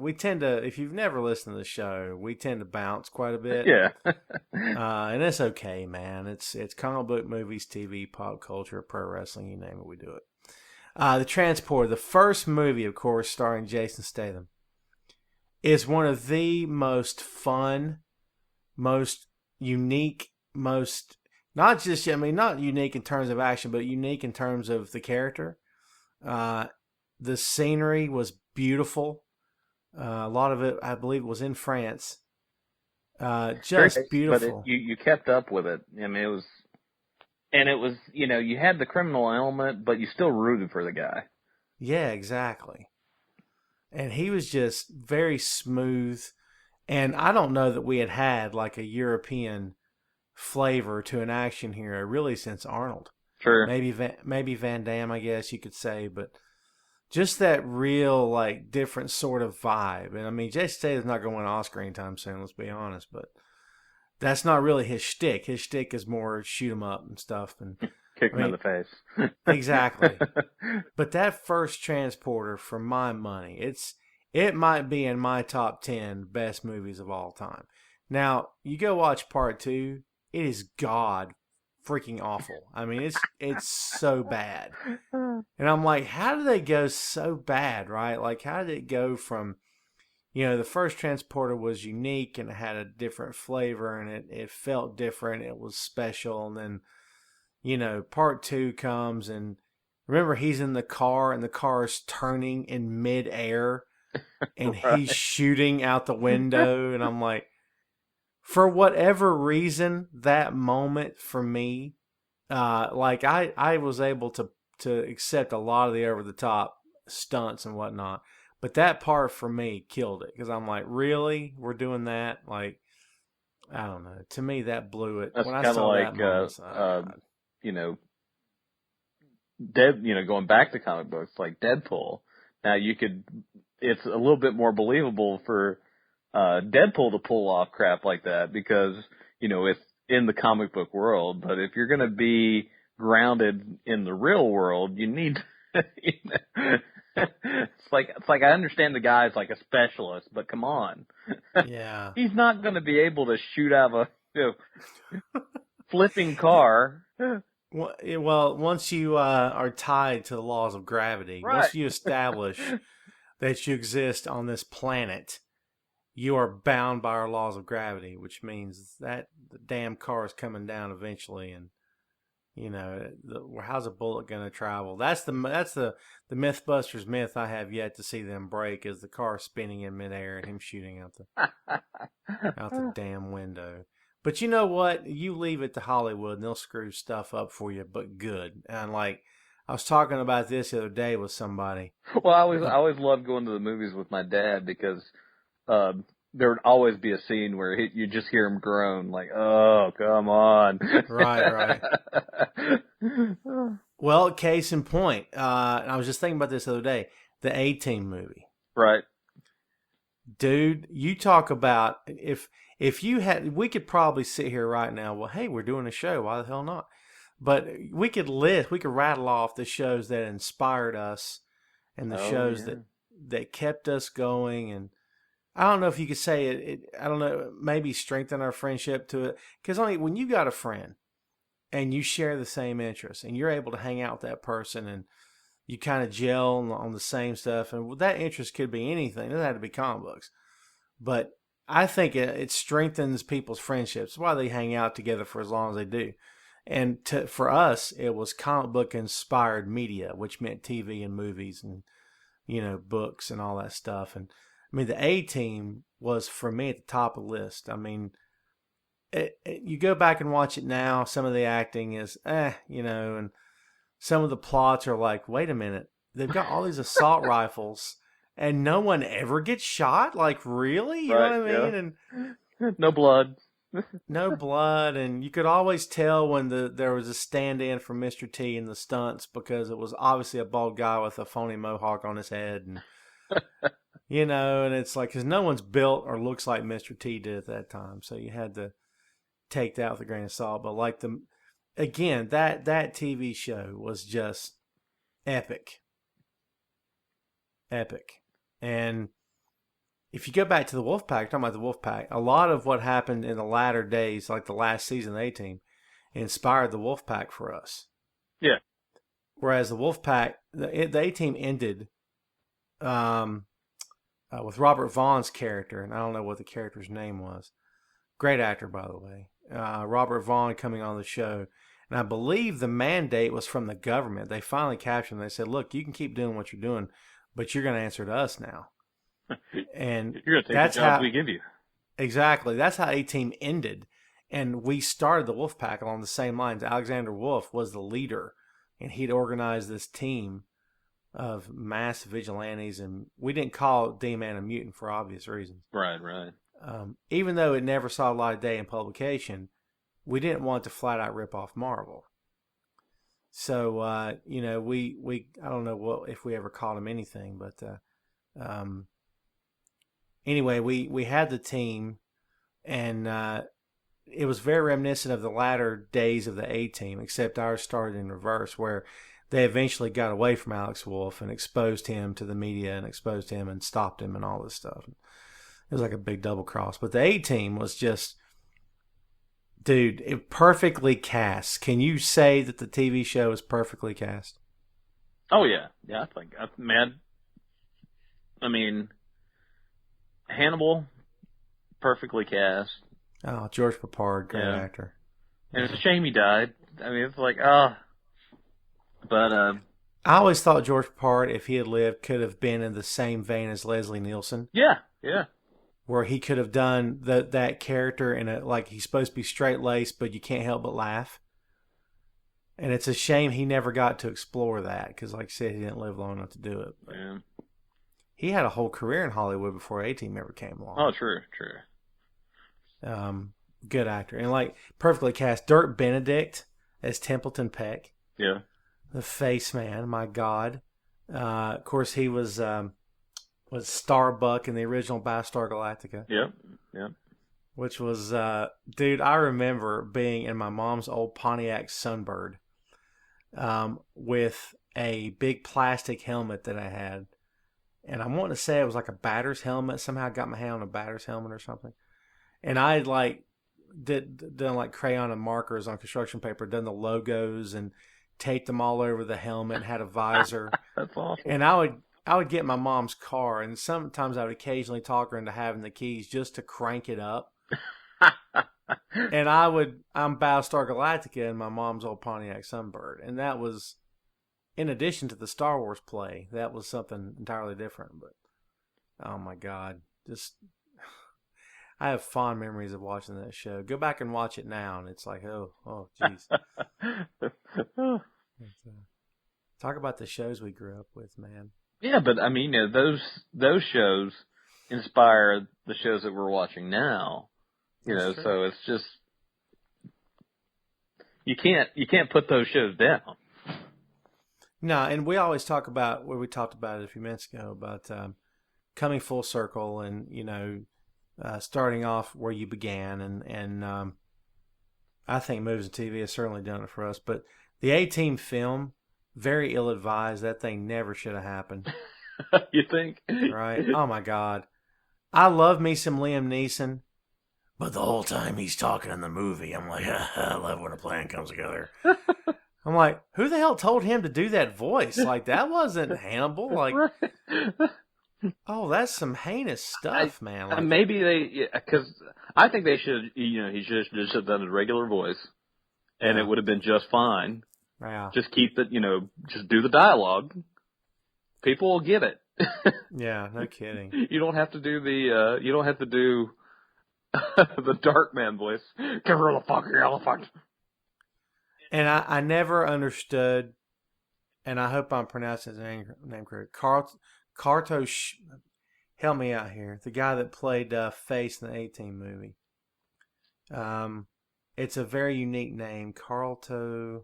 [SPEAKER 1] we tend to, if you've never listened to the show, we tend to bounce quite a bit.
[SPEAKER 2] Yeah.
[SPEAKER 1] And it's okay, man. It's comic book, movies, TV, pop culture, pro wrestling, you name it, we do it. The Transporter, the first movie, of course, starring Jason Statham, is one of the most fun, most unique, not unique in terms of action, but unique in terms of the character. The scenery was beautiful. A lot of it, I believe, was in France. Just beautiful.
[SPEAKER 2] But you kept up with it. It was, you had the criminal element, but you still rooted for the guy.
[SPEAKER 1] Yeah, exactly. And he was just very smooth. And I don't know that we had like a European flavor to an action hero really since Arnold.
[SPEAKER 2] Sure.
[SPEAKER 1] Maybe Van Damme, I guess you could say, but just that real, like, different sort of vibe. And Jason Statham's not going to win an Oscar anytime soon, let's be honest, but that's not really his shtick. His shtick is more shoot 'em up and stuff. And
[SPEAKER 2] kick him in the face.
[SPEAKER 1] Exactly. But that first Transporter, for my money, it might be in my top 10 best movies of all time. Now, you go watch part 2, it is god freaking awful. I mean, it's so bad. And I'm like, how did they go so bad, right? Like, how did it go from, the first transporter was unique and it had a different flavor and it felt different. It was special. And then, part 2 comes and remember he's in the car and the car is turning in midair and
[SPEAKER 2] Right.
[SPEAKER 1] he's shooting out the window. And I'm like, for whatever reason, that moment for me, like I was able to accept a lot of the over the top stunts and whatnot, but that part for me killed it because I'm like, really, we're doing that? Like, I don't know. To me, that blew it.
[SPEAKER 2] That's
[SPEAKER 1] When I
[SPEAKER 2] kind of
[SPEAKER 1] saw
[SPEAKER 2] like,
[SPEAKER 1] that moment, I was like, oh, God.
[SPEAKER 2] you know, going back to comic books, like Deadpool. Now it's a little bit more believable for Deadpool to pull off crap like that because, it's in the comic book world. But if you're going to be grounded in the real world, you need, it's like I understand the guy's like a specialist, but come on.
[SPEAKER 1] Yeah.
[SPEAKER 2] He's not going to be able to shoot out of a flipping car.
[SPEAKER 1] Well, once you are tied to the laws of gravity,
[SPEAKER 2] Right.
[SPEAKER 1] once you establish that you exist on this planet, you are bound by our laws of gravity, which means that the damn car is coming down eventually, and how's a bullet going to travel? That's the MythBusters myth I have yet to see them break is the car spinning in midair and him shooting out the damn window. But you know what? You leave it to Hollywood and they'll screw stuff up for you, but good. And like I was talking about this the other day with somebody.
[SPEAKER 2] Well, I always loved going to the movies with my dad because there would always be a scene where you just hear him groan, like, "Oh, come on!"
[SPEAKER 1] Right. Well, case in point, I was just thinking about this the other day. The A-Team movie,
[SPEAKER 2] right?
[SPEAKER 1] Dude, you talk about if you had, we could probably sit here right now. Well, hey, we're doing a show. Why the hell not? But we could rattle off the shows that inspired us and the shows that kept us going. And I don't know if you could say it. I don't know. Maybe strengthen our friendship to it. Because when you got a friend and you share the same interests and you're able to hang out with that person and you kind of gel on the same stuff, and that interest could be anything. It doesn't have to be comic books, but I think it strengthens people's friendships. That's why they hang out together for as long as they do. And for us, it was comic book inspired media, which meant TV and movies and books and all that stuff. And I mean, the A-Team was for me at the top of the list. I mean, you go back and watch it now. Some of the acting is and some of the plots are like, wait a minute, they've got all these assault rifles and no one ever gets shot? Like, really? You know what I mean?
[SPEAKER 2] Yeah. And no blood.
[SPEAKER 1] No blood. And you could always tell when there was a stand-in for Mr. T in the stunts because it was obviously a bald guy with a phony mohawk on his head. And, and it's like, because no one's built or looks like Mr. T did at that time. So you had to take that with a grain of salt. But like again, that TV show was just epic. Epic. And if you go back to the Wolfpack, talking about the Wolfpack, a lot of what happened in the latter days, like the last season of the A-Team, inspired the Wolfpack for us.
[SPEAKER 2] Yeah.
[SPEAKER 1] Whereas the Wolfpack, the A-Team ended with Robert Vaughn's character, and I don't know what the character's name was. Great actor, by the way. Robert Vaughn coming on the show. And I believe the mandate was from the government. They finally captured him. They said, look, you can keep doing what you're doing, but you're going to answer to us now. And
[SPEAKER 2] you're going to take the jobs we give you.
[SPEAKER 1] Exactly. That's how A-Team ended. And we started the Wolfpack along the same lines. Alexander Wolf was the leader, and he'd organized this team of mass vigilantes. And we didn't call D-Man a mutant for obvious reasons.
[SPEAKER 2] Right.
[SPEAKER 1] Even though it never saw a light of day in publication, we didn't want to flat out rip off Marvel. So, we I don't know if we ever called him anything, but anyway, we had the team, and it was very reminiscent of the latter days of the A-Team, except ours started in reverse, where they eventually got away from Alex Wolff and exposed him to the media and exposed him and stopped him and all this stuff. It was like a big double cross. But the A-Team was just, dude, it perfectly cast. Can you say that the TV show is perfectly cast?
[SPEAKER 2] Oh yeah, I think, man. I mean, Hannibal, perfectly cast.
[SPEAKER 1] Oh, George Papard, great actor.
[SPEAKER 2] And it's a shame he died. I mean, it's like, but
[SPEAKER 1] I always thought George Papard, if he had lived, could have been in the same vein as Leslie Nielsen.
[SPEAKER 2] Yeah.
[SPEAKER 1] Where he could have done that character in a, like, he's supposed to be straight-laced, but you can't help but laugh. And it's a shame he never got to explore that, because like I said, he didn't live long enough to do it. But
[SPEAKER 2] Yeah.
[SPEAKER 1] he had a whole career in Hollywood before A-Team ever came along.
[SPEAKER 2] Oh, true.
[SPEAKER 1] Good actor. And like, perfectly cast. Dirk Benedict as Templeton Peck.
[SPEAKER 2] Yeah.
[SPEAKER 1] The Face Man, my God. Of course, he was Starbuck in the original Battlestar Galactica.
[SPEAKER 2] Yep.
[SPEAKER 1] Which was, dude, I remember being in my mom's old Pontiac Sunbird with a big plastic helmet that I had. And I want to say it was like a batter's helmet. Somehow I got my hand on a batter's helmet or something. And I had like done like crayon and markers on construction paper, done the logos and taped them all over the helmet and had a visor.
[SPEAKER 2] That's awesome.
[SPEAKER 1] And I would get in my mom's car, and sometimes I would occasionally talk her into having the keys just to crank it up. And I'm Battlestar Galactica in my mom's old Pontiac Sunbird. And that was, in addition to the Star Wars play, that was something entirely different. But, oh my God, I have fond memories of watching that show. Go back and watch it now, and it's like, oh, jeez. Talk about the shows we grew up with, man.
[SPEAKER 2] Yeah, but I mean, those shows inspire the shows that we're watching now. So it's just you can't put those shows down.
[SPEAKER 1] No, and we always talk about we talked about it a few minutes ago about coming full circle and starting off where you began, and I think movies and TV has certainly done it for us. But the A-Team film, very ill-advised. That thing never should have happened.
[SPEAKER 2] You think?
[SPEAKER 1] Right? Oh my God, I love me some Liam Neeson. But the whole time he's talking in the movie, I'm like, I love when a plan comes together. I'm like, who the hell told him to do that voice? Like, that wasn't Hannibal. Like, oh, that's some heinous stuff, man. Like,
[SPEAKER 2] maybe because I think they should, he should have just done his regular voice, and it would have been just fine.
[SPEAKER 1] Yeah.
[SPEAKER 2] Just keep it, just do the dialogue. People will get it.
[SPEAKER 1] Yeah, no kidding.
[SPEAKER 2] You don't have to do the Darkman voice. Give her the fucking elephant.
[SPEAKER 1] And I never understood, and I hope I'm pronouncing his name correct. Help me out here. The guy that played Face in the A-Team movie. It's a very unique name. Carlton.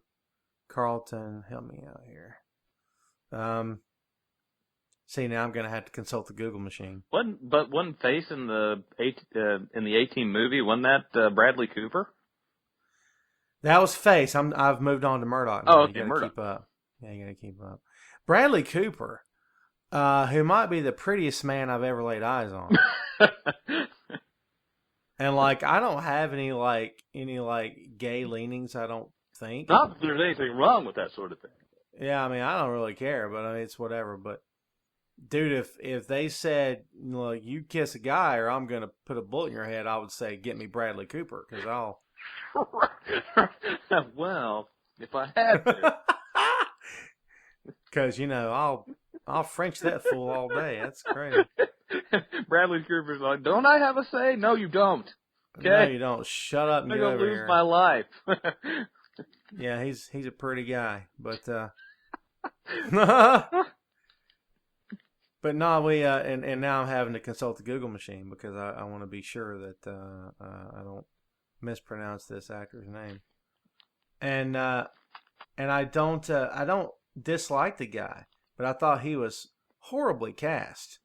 [SPEAKER 1] Help me out here. See, now I'm going to have to consult the Google machine.
[SPEAKER 2] Wasn't Face in the A-Team movie? Wasn't that Bradley Cooper?
[SPEAKER 1] That was Face. I've moved on to Murdoch now.
[SPEAKER 2] Oh, okay,
[SPEAKER 1] you gotta
[SPEAKER 2] Murdoch.
[SPEAKER 1] keep up. Yeah, you got to keep up. Bradley Cooper, who might be the prettiest man I've ever laid eyes on. And like, I don't have any gay leanings. I don't think.
[SPEAKER 2] Not that there's anything wrong with that sort of thing.
[SPEAKER 1] Yeah, I mean, I don't really care, but I mean, it's whatever. But dude, if they said, you kiss a guy or I'm gonna put a bullet in your head, I would say, get me Bradley Cooper, because I'll.
[SPEAKER 2] Well, if I had to.
[SPEAKER 1] Because I'll French that fool all day. That's crazy.
[SPEAKER 2] Bradley Cooper's like, don't I have a say? No, you don't. Okay,
[SPEAKER 1] no, you don't. Shut up and
[SPEAKER 2] I'm
[SPEAKER 1] get
[SPEAKER 2] gonna
[SPEAKER 1] over
[SPEAKER 2] lose
[SPEAKER 1] here.
[SPEAKER 2] my life.
[SPEAKER 1] Yeah, he's a pretty guy, but but no, we and now I'm having to consult the Google machine because I want to be sure that I don't mispronounce this actor's name, and I don't dislike the guy, but I thought he was horribly cast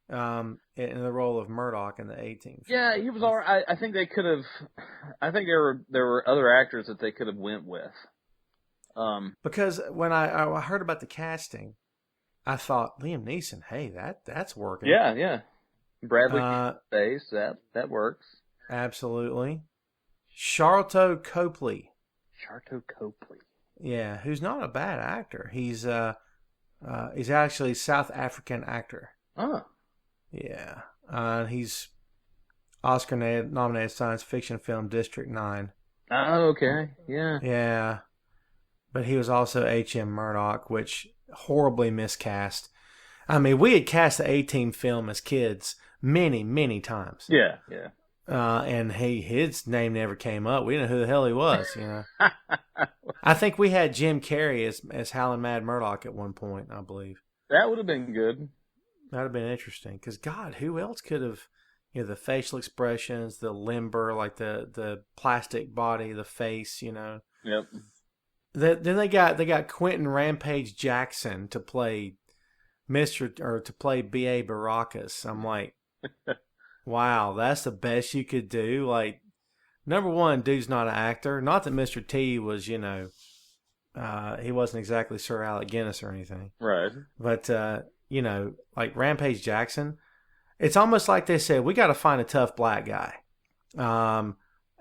[SPEAKER 1] in the role of Murdoch in the A-Team.
[SPEAKER 2] Yeah, he was all right. I think they could have. I think there were other actors that they could have went with.
[SPEAKER 1] Because when I heard about the casting, I thought Liam Neeson, hey, that's working.
[SPEAKER 2] Yeah. Bradley Cooper's face, that works.
[SPEAKER 1] Absolutely. Sharlto Copley.
[SPEAKER 2] Sharlto Copley.
[SPEAKER 1] Yeah, who's not a bad actor. He's actually a South African actor.
[SPEAKER 2] Oh.
[SPEAKER 1] Yeah. He's Oscar-nominated science fiction film District 9.
[SPEAKER 2] Oh, okay. Yeah.
[SPEAKER 1] Yeah. But he was also H.M. Murdoch, which horribly miscast. I mean, we had cast the A-Team film as kids many, many times.
[SPEAKER 2] Yeah, yeah.
[SPEAKER 1] And his name never came up. We didn't know who the hell he was, you know. I think we had Jim Carrey as Howlin' Mad Murdoch at one point, I believe.
[SPEAKER 2] That would have been good.
[SPEAKER 1] That would have been interesting. Because, God, who else could have, you know, the facial expressions, the limber, like the plastic body, the face, you know.
[SPEAKER 2] Yep.
[SPEAKER 1] Then they got Quentin Rampage Jackson to play B.A. Baracus. I'm like, wow, that's the best you could do. Like, number one, dude's not an actor. Not that Mr. T was, you know, he wasn't exactly Sir Alec Guinness or anything.
[SPEAKER 2] Right.
[SPEAKER 1] But, you know, like Rampage Jackson, it's almost like they said, we got to find a tough black guy.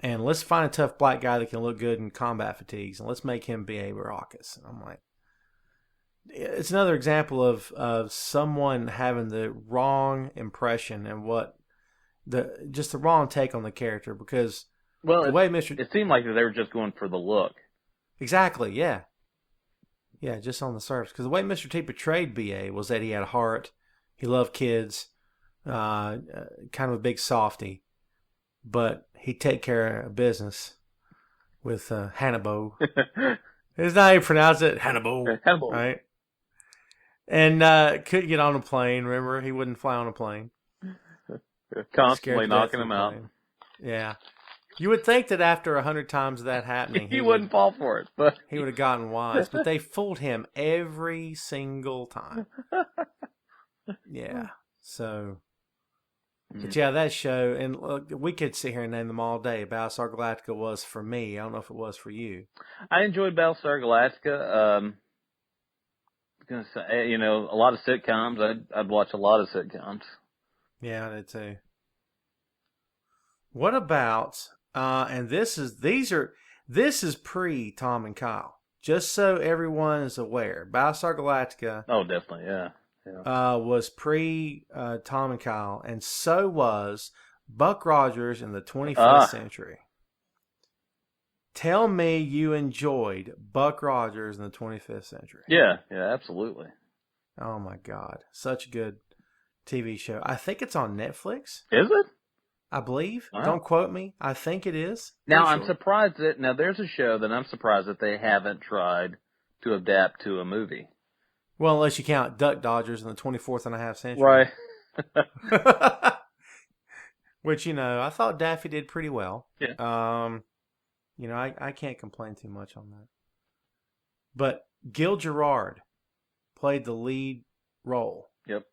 [SPEAKER 1] And let's find a tough black guy that can look good in combat fatigues, and let's make him B.A. Baracus. And I'm like, it's another example of someone having the wrong impression and just the wrong take on the character, because the way
[SPEAKER 2] it seemed like they were just going for the look.
[SPEAKER 1] Exactly, yeah. Yeah, just on the surface. Because the way Mr. T portrayed B.A. was that he had a heart, he loved kids, kind of a big softy, but he'd take care of business with Hannibal. It's not how you pronounce it, Hannibal.
[SPEAKER 2] Hannibal.
[SPEAKER 1] Right? And couldn't get on a plane, remember? He wouldn't fly on a plane.
[SPEAKER 2] Constantly knocking him out.
[SPEAKER 1] Yeah. You would think that after 100 times of that happening,
[SPEAKER 2] he wouldn't fall for it, but
[SPEAKER 1] he would have gotten wise. But they fooled him every single time. Yeah. So, but yeah, that show, and look, we could sit here and name them all day. Battlestar Galactica was for me. I don't know if it was for you.
[SPEAKER 2] I enjoyed Battlestar Galactica. Gonna say, you know, a lot of sitcoms. I'd watch a lot of sitcoms.
[SPEAKER 1] Yeah, I did too. What about? And this is pre Tom and Kyle. Just so everyone is aware, Battlestar Galactica.
[SPEAKER 2] Oh, definitely, yeah.
[SPEAKER 1] Was pre Tom and Kyle, and so was Buck Rogers in the 25th century. Tell me you enjoyed Buck Rogers in the 25th century.
[SPEAKER 2] Yeah, absolutely.
[SPEAKER 1] Oh my God, such a good TV show. I think it's on Netflix.
[SPEAKER 2] Is it?
[SPEAKER 1] I believe.
[SPEAKER 2] Wow.
[SPEAKER 1] Don't quote me. I think it is.
[SPEAKER 2] Now, I'm surprised that there's a show that I'm surprised that they haven't tried to adapt to a movie.
[SPEAKER 1] Well, unless you count Duck Dodgers in the 24th and a half century.
[SPEAKER 2] Right.
[SPEAKER 1] Which, you know, I thought Daffy did pretty well.
[SPEAKER 2] Yeah.
[SPEAKER 1] You know, I can't complain too much on that. But Gil Gerard played the lead role.
[SPEAKER 2] Yep.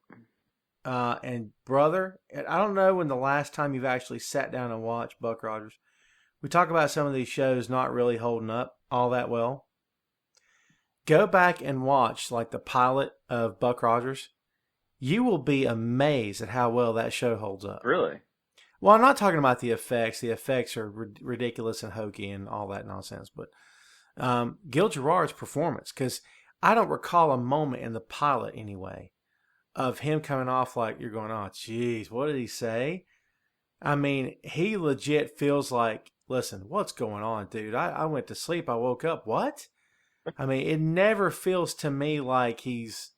[SPEAKER 1] And brother, I don't know when the last time you've actually sat down and watched Buck Rogers. We talk about some of these shows not really holding up all that well. Go back and watch like the pilot of Buck Rogers. You will be amazed at how well that show holds up.
[SPEAKER 2] Really?
[SPEAKER 1] Well, I'm not talking about the effects. The effects are ridiculous and hokey and all that nonsense. But Gil Gerard's performance, because I don't recall a moment in the pilot anyway of him coming off like you're going, oh, geez, what did he say? I mean, he legit feels like, listen, what's going on, dude? I went to sleep. I woke up. What? I mean, it never feels to me like he's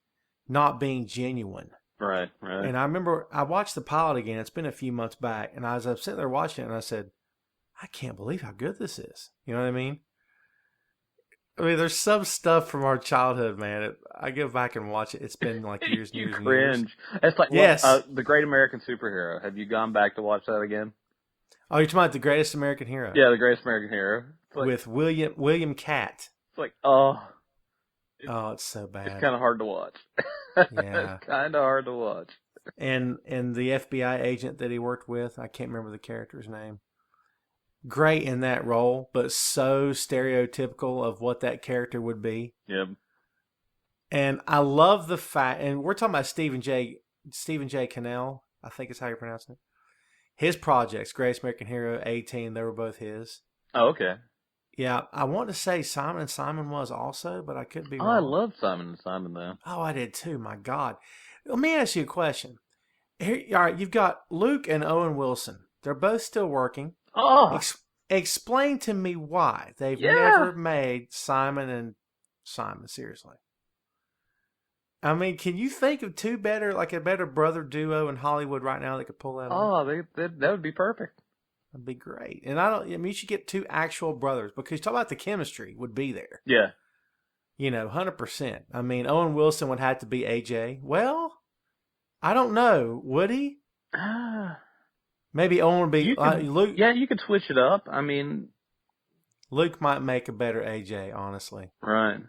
[SPEAKER 1] not being genuine.
[SPEAKER 2] Right.
[SPEAKER 1] And I remember I watched the pilot again. It's been a few months back. And I was sitting there watching it and I said, I can't believe how good this is. You know what I mean? There's some stuff from our childhood, man. I go back and watch it. It's been like years and years and years.
[SPEAKER 2] You cringe. It's like,
[SPEAKER 1] yes.
[SPEAKER 2] The Great American Superhero. Have you gone back to watch that again?
[SPEAKER 1] Oh, you're talking about The Greatest American Hero?
[SPEAKER 2] Yeah, The Greatest American Hero. Like,
[SPEAKER 1] with William Catt.
[SPEAKER 2] It's like,
[SPEAKER 1] it's so bad.
[SPEAKER 2] It's kind of hard to watch.
[SPEAKER 1] Yeah.
[SPEAKER 2] It's kind of hard to watch.
[SPEAKER 1] And the FBI agent that he worked with, I can't remember the character's name. Great in that role, but so stereotypical of what that character would be.
[SPEAKER 2] Yep.
[SPEAKER 1] And I love the fact, and we're talking about Stephen J. Cannell. I think is how you're pronouncing it. His projects, Greatest American Hero, A-Team, they were both his.
[SPEAKER 2] Oh, okay.
[SPEAKER 1] Yeah, I want to say Simon and Simon was also, but I could be
[SPEAKER 2] Oh,
[SPEAKER 1] wrong.
[SPEAKER 2] I love Simon and Simon though.
[SPEAKER 1] Oh, I did too. My God. Let me ask you a question. Here, all right, you've got Luke and Owen Wilson. They're both still working.
[SPEAKER 2] Oh,
[SPEAKER 1] Explain to me why they've
[SPEAKER 2] yeah.
[SPEAKER 1] never made Simon and Simon. Seriously. I mean, can you think of a better brother duo in Hollywood right now that could pull that off?
[SPEAKER 2] Oh, that would be perfect.
[SPEAKER 1] That'd be great. And you should get two actual brothers because talk about the chemistry would be there.
[SPEAKER 2] Yeah.
[SPEAKER 1] 100%. I mean, Owen Wilson would have to be AJ. Well, I don't know. Would he? Maybe Owen would be Luke.
[SPEAKER 2] Yeah, you could switch it up. I mean,
[SPEAKER 1] Luke might make a better AJ, honestly.
[SPEAKER 2] Right.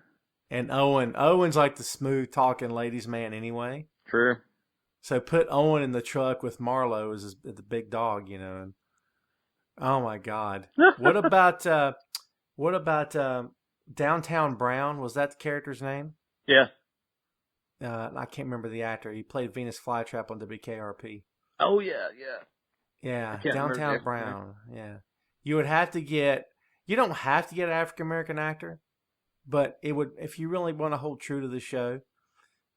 [SPEAKER 1] And Owen's like the smooth talking ladies man anyway.
[SPEAKER 2] True.
[SPEAKER 1] So put Owen in the truck with Marlo as the big dog, And, oh my God. What about Downtown Brown? Was that the character's name?
[SPEAKER 2] Yeah.
[SPEAKER 1] I can't remember the actor. He played Venus Flytrap on WKRP.
[SPEAKER 2] Oh yeah, yeah.
[SPEAKER 1] Yeah, Downtown Brown. Yeah. You would have to get. You don't have to get an African American actor, but it would if you really want to hold true to the show.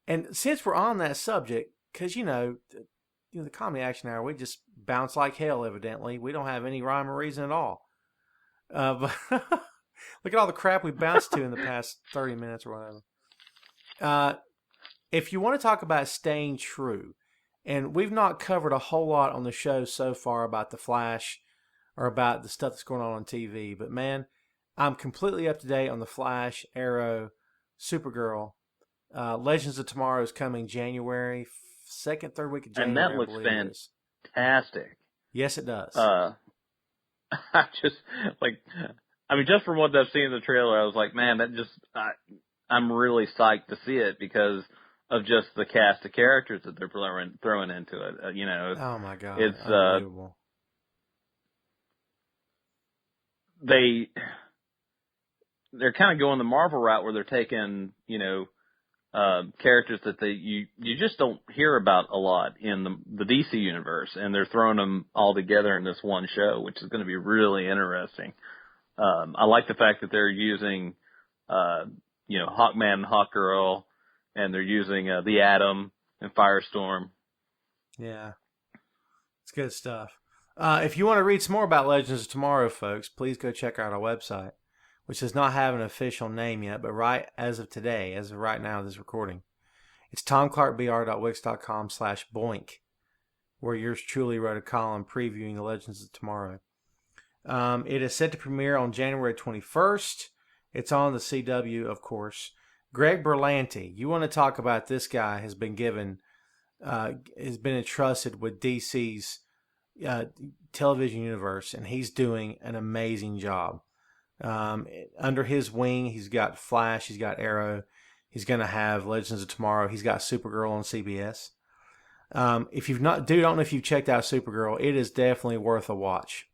[SPEAKER 1] And since we're on that subject, because the comedy action hour, we just bounce like hell. Evidently, we don't have any rhyme or reason at all. But look at all the crap we bounced to in the past 30 minutes or whatever. If you want to talk about staying true, and we've not covered a whole lot on the show so far about The Flash or about the stuff that's going on TV, but man, I'm completely up to date on The Flash, Arrow, Supergirl. Legends of Tomorrow is coming January, second, third week of January.
[SPEAKER 2] And that looks fantastic.
[SPEAKER 1] Yes, it does.
[SPEAKER 2] I just, just from what I've seen in the trailer, I was like, man, I'm really psyched to see it because of just the cast of characters that they're throwing into it.
[SPEAKER 1] Oh my God,
[SPEAKER 2] it's
[SPEAKER 1] unbelievable.
[SPEAKER 2] They're kind of going the Marvel route where they're taking characters that you just don't hear about a lot in the DC universe, and they're throwing them all together in this one show, which is going to be really interesting. I like the fact that they're using Hawkman and Hawkgirl. And they're using the Atom and Firestorm.
[SPEAKER 1] Yeah. It's good stuff. If you want to read some more about Legends of Tomorrow, folks, please go check out our website, which does not have an official name yet, but right as of today, as of right now, this recording, it's tomclarkbr.wix.com/boink, where yours truly wrote a column previewing the Legends of Tomorrow. It is set to premiere on January 21st. It's on the CW, of course. Greg Berlanti, you want to talk about this guy has been entrusted with DC's television universe, and he's doing an amazing job. Under his wing, he's got Flash, he's got Arrow, he's going to have Legends of Tomorrow, he's got Supergirl on CBS. If you've not, don't know if you've checked out Supergirl, it is definitely worth a watch.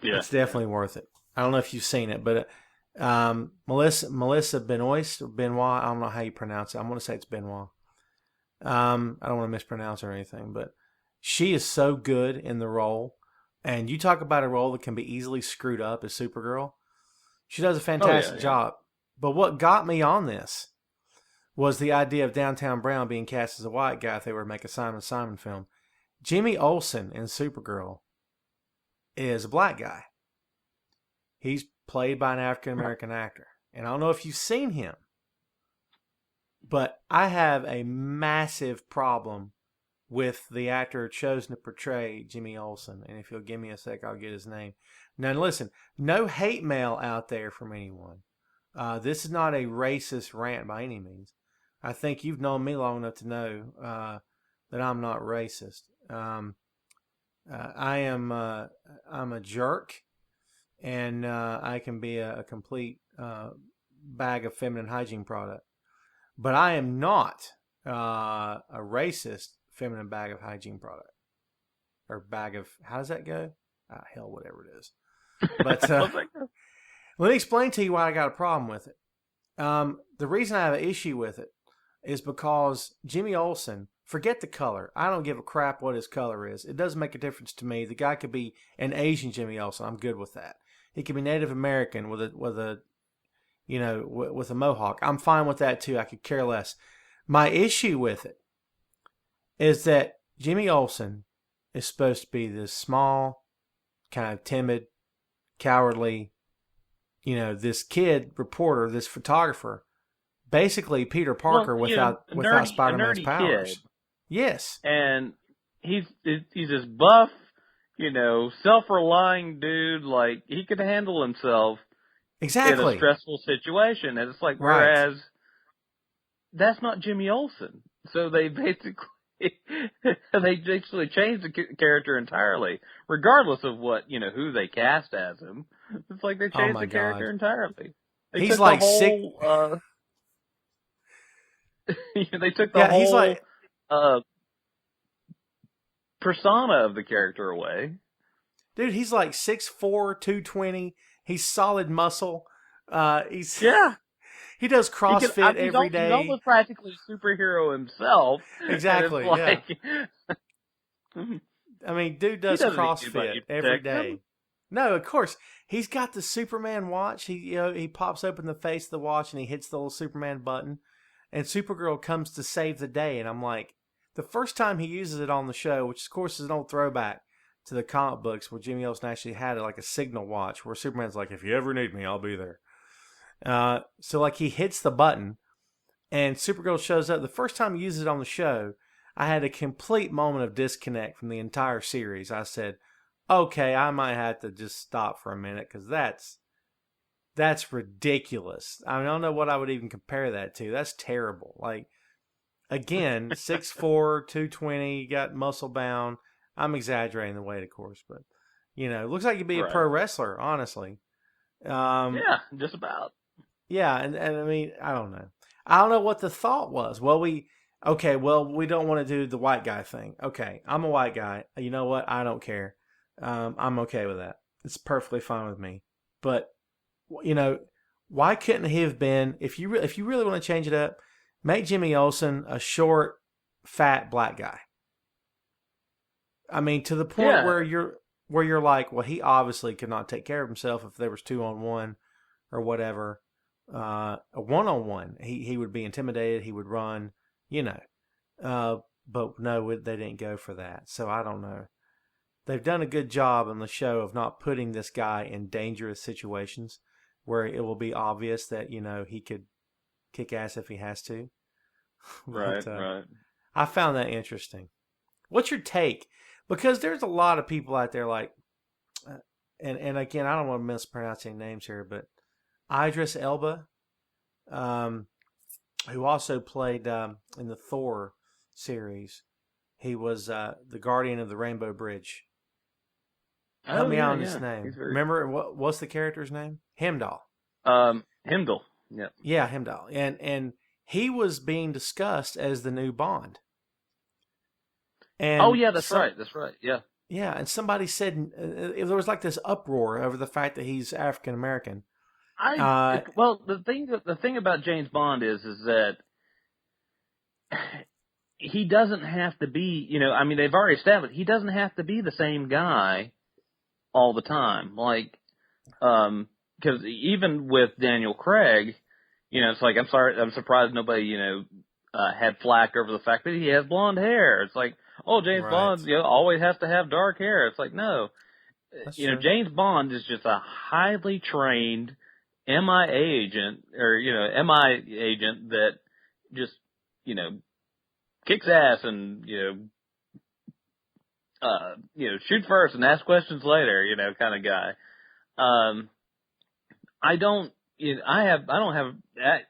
[SPEAKER 1] Yeah, it's definitely worth it. I don't know if you've seen it, but. Melissa Benoist, I don't know how you pronounce it. I'm going to say it's Benoit. I don't want to mispronounce her or anything, but she is so good in the role. And you talk about a role that can be easily screwed up as Supergirl. She does a fantastic job. But what got me on this was the idea of Downtown Brown being cast as a white guy if they were to make a Simon Simon film. Jimmy Olsen in Supergirl is a black guy. He's played by an African-American actor. And I don't know if you've seen him, but I have a massive problem with the actor chosen to portray Jimmy Olsen. And if you'll give me a sec, I'll get his name. Now listen, no hate mail out there from anyone. This is not a racist rant by any means. I think you've known me long enough to know that I'm not racist. I'm a jerk. And I can be a complete bag of feminine hygiene product. But I am not a racist feminine bag of hygiene product. Or bag of, how does that go? Hell, whatever it is. But let me explain to you why I got a problem with it. The reason I have an issue with it is because Jimmy Olsen Forget the color. I don't give a crap what his color is. It doesn't make a difference to me. The guy could be an Asian Jimmy Olsen. I'm good with that. He could be Native American with a mohawk. I'm fine with that too. I could care less. My issue with it is that Jimmy Olsen is supposed to be this small, kind of timid, cowardly, this kid reporter, this photographer, basically Peter Parker without Spider-Man's powers.
[SPEAKER 2] Kid.
[SPEAKER 1] Yes.
[SPEAKER 2] And he's this buff, self-relying dude. Like, he could handle himself
[SPEAKER 1] exactly
[SPEAKER 2] in a stressful situation. And it's like, whereas that's not Jimmy Olsen. So they basically changed the character entirely, regardless of what, who they cast as him. It's like they changed the character entirely.
[SPEAKER 1] He's like sick.
[SPEAKER 2] They took the whole persona of the character away.
[SPEAKER 1] Dude, he's like 6'4", 220. He's solid muscle. He does CrossFit every day.
[SPEAKER 2] He's almost practically a superhero himself.
[SPEAKER 1] Exactly, I mean, dude does CrossFit every day.
[SPEAKER 2] Him.
[SPEAKER 1] No, of course. He's got the Superman watch. He pops open the face of the watch and he hits the little Superman button. And Supergirl comes to save the day. And I'm like, the first time he uses it on the show, which of course is an old throwback to the comic books where Jimmy Olsen actually had like a signal watch where Superman's like, if you ever need me, I'll be there. So like he hits the button and Supergirl shows up. The first time he uses it on the show, I had a complete moment of disconnect from the entire series. I said, okay, I might have to just stop for a minute because that's ridiculous. I don't know what I would even compare that to. That's terrible. Like, again, 6'4", 220, got muscle bound. I'm exaggerating the weight, of course, but, looks like you'd be a pro wrestler, honestly.
[SPEAKER 2] Yeah, just about.
[SPEAKER 1] Yeah, and I mean, I don't know. I don't know what the thought was. We don't want to do the white guy thing. Okay, I'm a white guy. You know what? I don't care. I'm okay with that. It's perfectly fine with me. But, why couldn't he have been, if you really want to change it up, make Jimmy Olsen a short, fat black guy. I mean, to the point where you're like, well, he obviously could not take care of himself if there was 2-on-1 or whatever. A 1-on-1, he would be intimidated. He would run, but no, they didn't go for that. So I don't know. They've done a good job on the show of not putting this guy in dangerous situations where it will be obvious that, he could kick ass if he has to.
[SPEAKER 2] Right.
[SPEAKER 1] I found that interesting. What's your take? Because there's a lot of people out there like, and again, I don't want to mispronounce any names here, but Idris Elba, who also played in the Thor series. He was the Guardian of the Rainbow Bridge. Help me out on his name. Remember, what's the character's name? Heimdall.
[SPEAKER 2] Heimdall. Yeah.
[SPEAKER 1] Yeah, Heimdall. And he was being discussed as the new Bond. And
[SPEAKER 2] that's right. Yeah.
[SPEAKER 1] Yeah, and somebody said there was like this uproar over the fact that he's African American.
[SPEAKER 2] The thing about James Bond is that he doesn't have to be, they've already established he doesn't have to be the same guy all the time. Like, because even with Daniel Craig, it's like, I'm surprised nobody, had flack over the fact that he has blonde hair. It's like, oh, James Bond, always has to have dark hair. It's like, no, James Bond is just a highly trained MI agent that just, kicks ass and, shoot first and ask questions later, kind of guy. I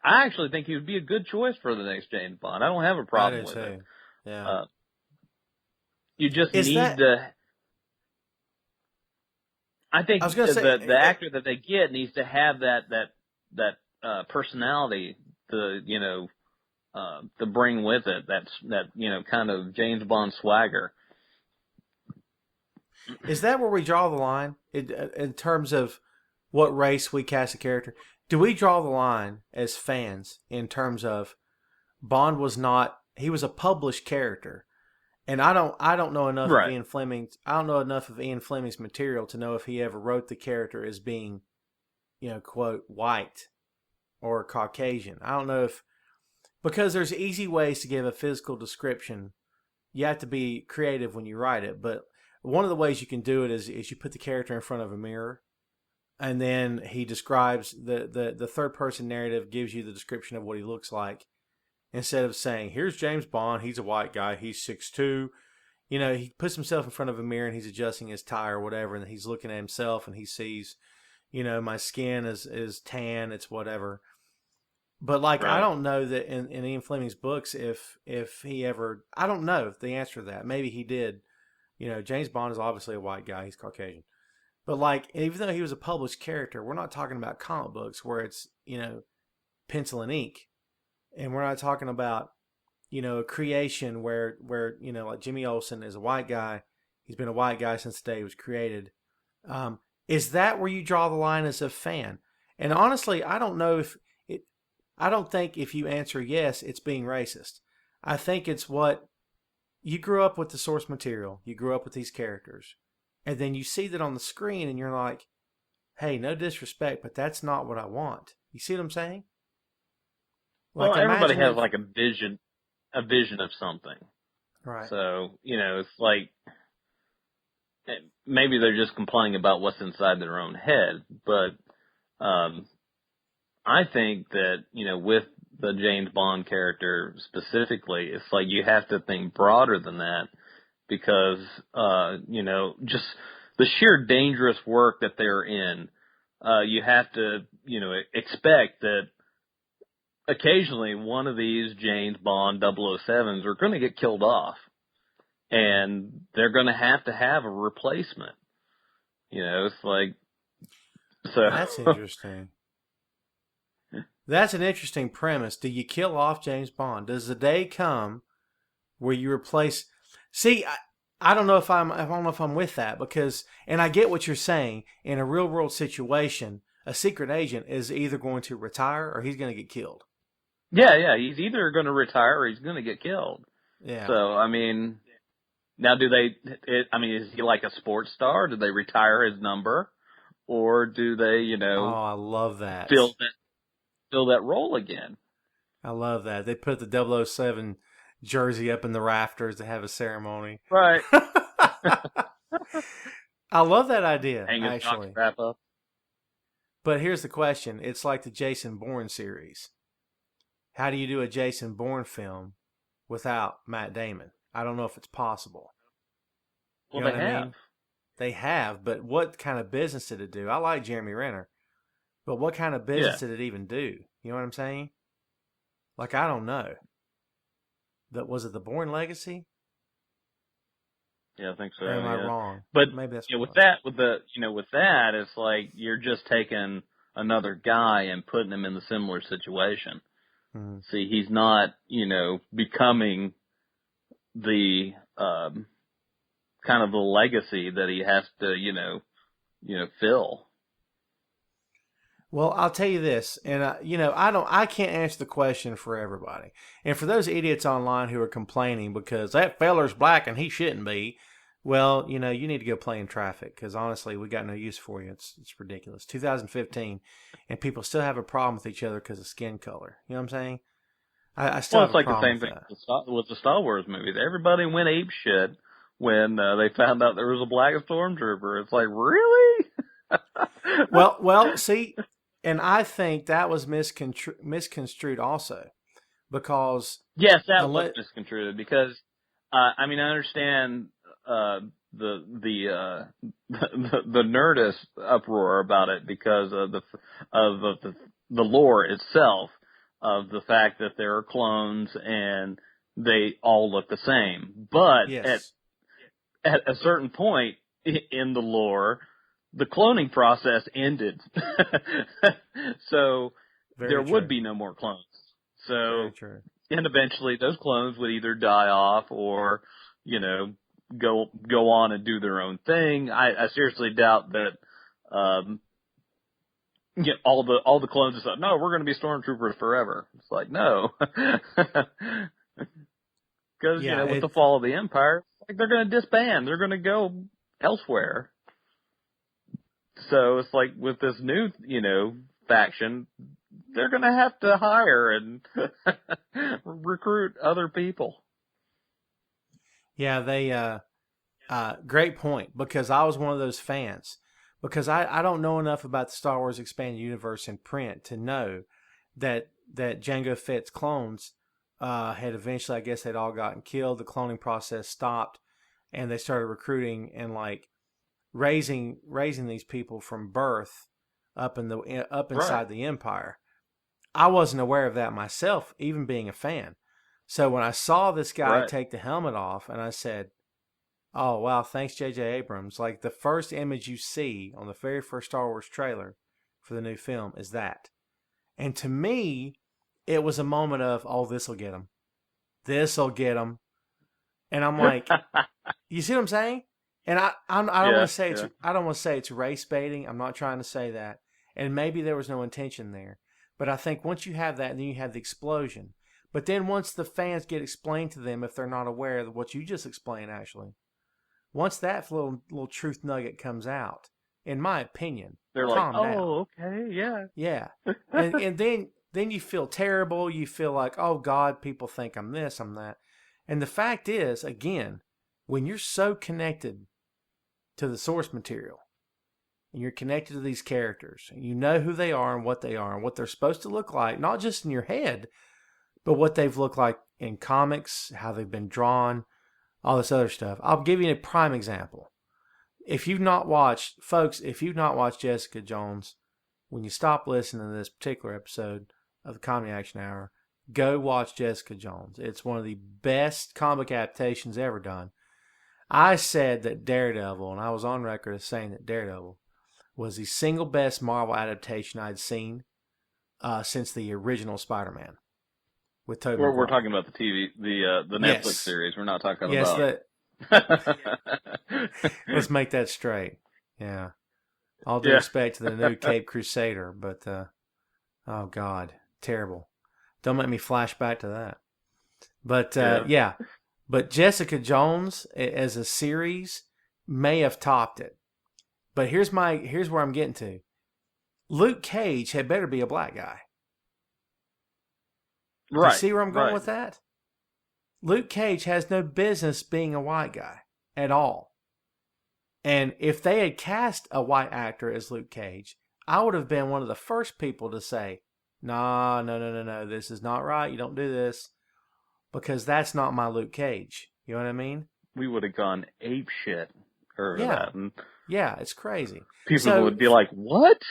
[SPEAKER 2] actually think he would be a good choice for the next James Bond. I don't have a problem with it.
[SPEAKER 1] Yeah.
[SPEAKER 2] You just I think the actor that they get needs to have that personality to bring with it that kind of James Bond swagger.
[SPEAKER 1] Is that where we draw the line in terms of what race we cast a character? Do we draw the line as fans in terms of Bond was not he was a published character. And I don't know enough of
[SPEAKER 2] Right.
[SPEAKER 1] Ian Fleming's I don't know enough of Ian Fleming's material to know if he ever wrote the character as being, quote, white or Caucasian. I don't know if, because there's easy ways to give a physical description. You have to be creative when you write it, but one of the ways you can do it is you put the character in front of a mirror, and then he describes the third person narrative gives you the description of what he looks like, instead of saying, here's James Bond, he's a white guy, he's 6'2". He puts himself in front of a mirror and he's adjusting his tie or whatever, and he's looking at himself and he sees, my skin is tan, it's whatever. But like,
[SPEAKER 2] Right.
[SPEAKER 1] I don't know that in Ian Fleming's books, if he ever, I don't know the answer to that. Maybe he did. James Bond is obviously a white guy, he's Caucasian. But like, even though he was a published character, we're not talking about comic books where it's, pencil and ink. And we're not talking about, a creation where, like Jimmy Olsen is a white guy. He's been a white guy since the day he was created. Is that where you draw the line as a fan? And honestly, I don't think if you answer yes, it's being racist. I think it's what you grew up with, the source material. You grew up with these characters. And then you see that on the screen and you're like, hey, no disrespect, but that's not what I want. You see what I'm saying?
[SPEAKER 2] Well,
[SPEAKER 1] Like,
[SPEAKER 2] everybody
[SPEAKER 1] imagine
[SPEAKER 2] has
[SPEAKER 1] if-
[SPEAKER 2] like a vision of something.
[SPEAKER 1] Right.
[SPEAKER 2] So, it's like maybe they're just complaining about what's inside their own head. But I think that, with the James Bond character specifically, it's like you have to think broader than that because, just the sheer dangerous work that they're in, you have to, expect that occasionally one of these James Bond 007s are going to get killed off. And they're going to have a replacement. It's like, so.
[SPEAKER 1] That's interesting. That's an interesting premise. Do you kill off James Bond? Does the day come where you replace? See, I don't know if I'm with that, because, and I get what you're saying. In a real world situation, a secret agent is either going to retire or he's going to get killed.
[SPEAKER 2] Yeah. He's either going to retire or he's going to get killed.
[SPEAKER 1] Yeah.
[SPEAKER 2] So, I mean, now is he like a sports star? Do they retire his number? Or do they,
[SPEAKER 1] Oh, I love that.
[SPEAKER 2] fill that role again?
[SPEAKER 1] I love that. They put the 007 jersey up in the rafters to have a ceremony.
[SPEAKER 2] Right.
[SPEAKER 1] I love that idea,
[SPEAKER 2] Hang his
[SPEAKER 1] actually.
[SPEAKER 2] jockstrap up.
[SPEAKER 1] But here's the question. It's like the Jason Bourne series. How do you do a Jason Bourne film without Matt Damon? I don't know if it's possible.
[SPEAKER 2] Well,
[SPEAKER 1] You know
[SPEAKER 2] they
[SPEAKER 1] what I
[SPEAKER 2] have.
[SPEAKER 1] mean? They have, but what kind of business did it do? I like Jeremy Renner, but what kind of business did it even do? You know what I'm saying? Like, I don't know. Was it the Bourne Legacy?
[SPEAKER 2] Yeah, I think so.
[SPEAKER 1] Or am I
[SPEAKER 2] yeah.
[SPEAKER 1] wrong?
[SPEAKER 2] But
[SPEAKER 1] maybe that's
[SPEAKER 2] with
[SPEAKER 1] wrong.
[SPEAKER 2] that, it's like you're just taking another guy and putting him in the similar situation.
[SPEAKER 1] Mhm.
[SPEAKER 2] See, he's not, becoming the kind of the legacy that he has to, fill.
[SPEAKER 1] Well, I'll tell you this, and I can't answer the question for everybody. And for those idiots online who are complaining because that feller's black and he shouldn't be, well, you need to go play in traffic, because honestly, we got no use for you. It's ridiculous. 2015, and people still have a problem with each other because of skin color. You know what I'm saying? I still
[SPEAKER 2] Well,
[SPEAKER 1] have
[SPEAKER 2] it's like
[SPEAKER 1] a
[SPEAKER 2] the
[SPEAKER 1] problem
[SPEAKER 2] same thing
[SPEAKER 1] with
[SPEAKER 2] with the Star Wars movies. Everybody went ape shit when they found out there was a black stormtrooper. It's like, really?
[SPEAKER 1] that. Well, see, and I think that was misconstrued also, because
[SPEAKER 2] Yes, that was misconstrued because, I understand the nerdist uproar about it because of the lore itself, of the fact that there are clones and they all look the same. But
[SPEAKER 1] yes,
[SPEAKER 2] at a certain point in the lore, the cloning process ended. So
[SPEAKER 1] very
[SPEAKER 2] there
[SPEAKER 1] true.
[SPEAKER 2] would be no more clones. So,
[SPEAKER 1] Very true.
[SPEAKER 2] and eventually those clones would either die off or, go on and do their own thing. I seriously doubt that, all the clones decide, no, we're going to be stormtroopers forever. It's like, no. Because,
[SPEAKER 1] Yeah,
[SPEAKER 2] with the fall of the Empire, like they're going to disband. They're going to go elsewhere. So it's like with this new, faction, they're going to have to hire and recruit other people.
[SPEAKER 1] yeah, they great point, because I was one of those fans, because I don't know enough about the Star Wars expanded universe in print to know that Jango Fett's clones had eventually, I guess, they'd all gotten killed. The cloning process stopped, and they started recruiting and like raising these people from birth up inside the Empire. I wasn't aware of that myself, even being a fan. So when I saw this guy take the helmet off, and I said, "Oh wow, thanks J.J. Abrams." Like the first image you see on the very first Star Wars trailer for the new film is that. And to me, it was a moment of, "Oh, this'll get him. This'll get him." And I'm like, you see what I'm saying? And I don't want to say I don't want to say it's race baiting. I'm not trying to say that. And maybe there was no intention there. But I think once you have that, then you have the explosion. But then once the fans get explained to them, if they're not aware of what you just explained, actually, once that little truth nugget comes out, in my opinion,
[SPEAKER 2] they're
[SPEAKER 1] calm
[SPEAKER 2] like,
[SPEAKER 1] down.
[SPEAKER 2] "Oh, okay, yeah,
[SPEAKER 1] yeah," and then you feel terrible. You feel like, "Oh God, people think I'm this, I'm that." And the fact is, again, when you're so connected to the source material, and you're connected to these characters, and you know who they are and what they're supposed to look like, not just in your head, but what they've looked like in comics, how they've been drawn, all this other stuff. I'll give you a prime example. If you've not watched Jessica Jones, when you stop listening to this particular episode of the Comedy Action Hour, go watch Jessica Jones. It's one of the best comic adaptations ever done. I said that Daredevil, and I was on record as saying that Daredevil was the single best Marvel adaptation I'd seen since the original Spider-Man with Tobey Maguire.
[SPEAKER 2] We're talking about the TV, the Netflix series. We're not talking about.
[SPEAKER 1] Let's make that straight. Yeah. All due respect to the new Cape Crusader, but oh God, terrible. Don't make me flash back to that. But but Jessica Jones as a series may have topped it. But here's where I'm getting to. Luke Cage had better be a black guy.
[SPEAKER 2] Right.
[SPEAKER 1] You see where I'm going with that? Luke Cage has no business being a white guy at all. And if they had cast a white actor as Luke Cage, I would have been one of the first people to say, no, this is not right. You don't do this. Because that's not my Luke Cage. You know what I mean?
[SPEAKER 2] We would have gone ape shit over that. And
[SPEAKER 1] yeah, it's crazy.
[SPEAKER 2] People would be like, what?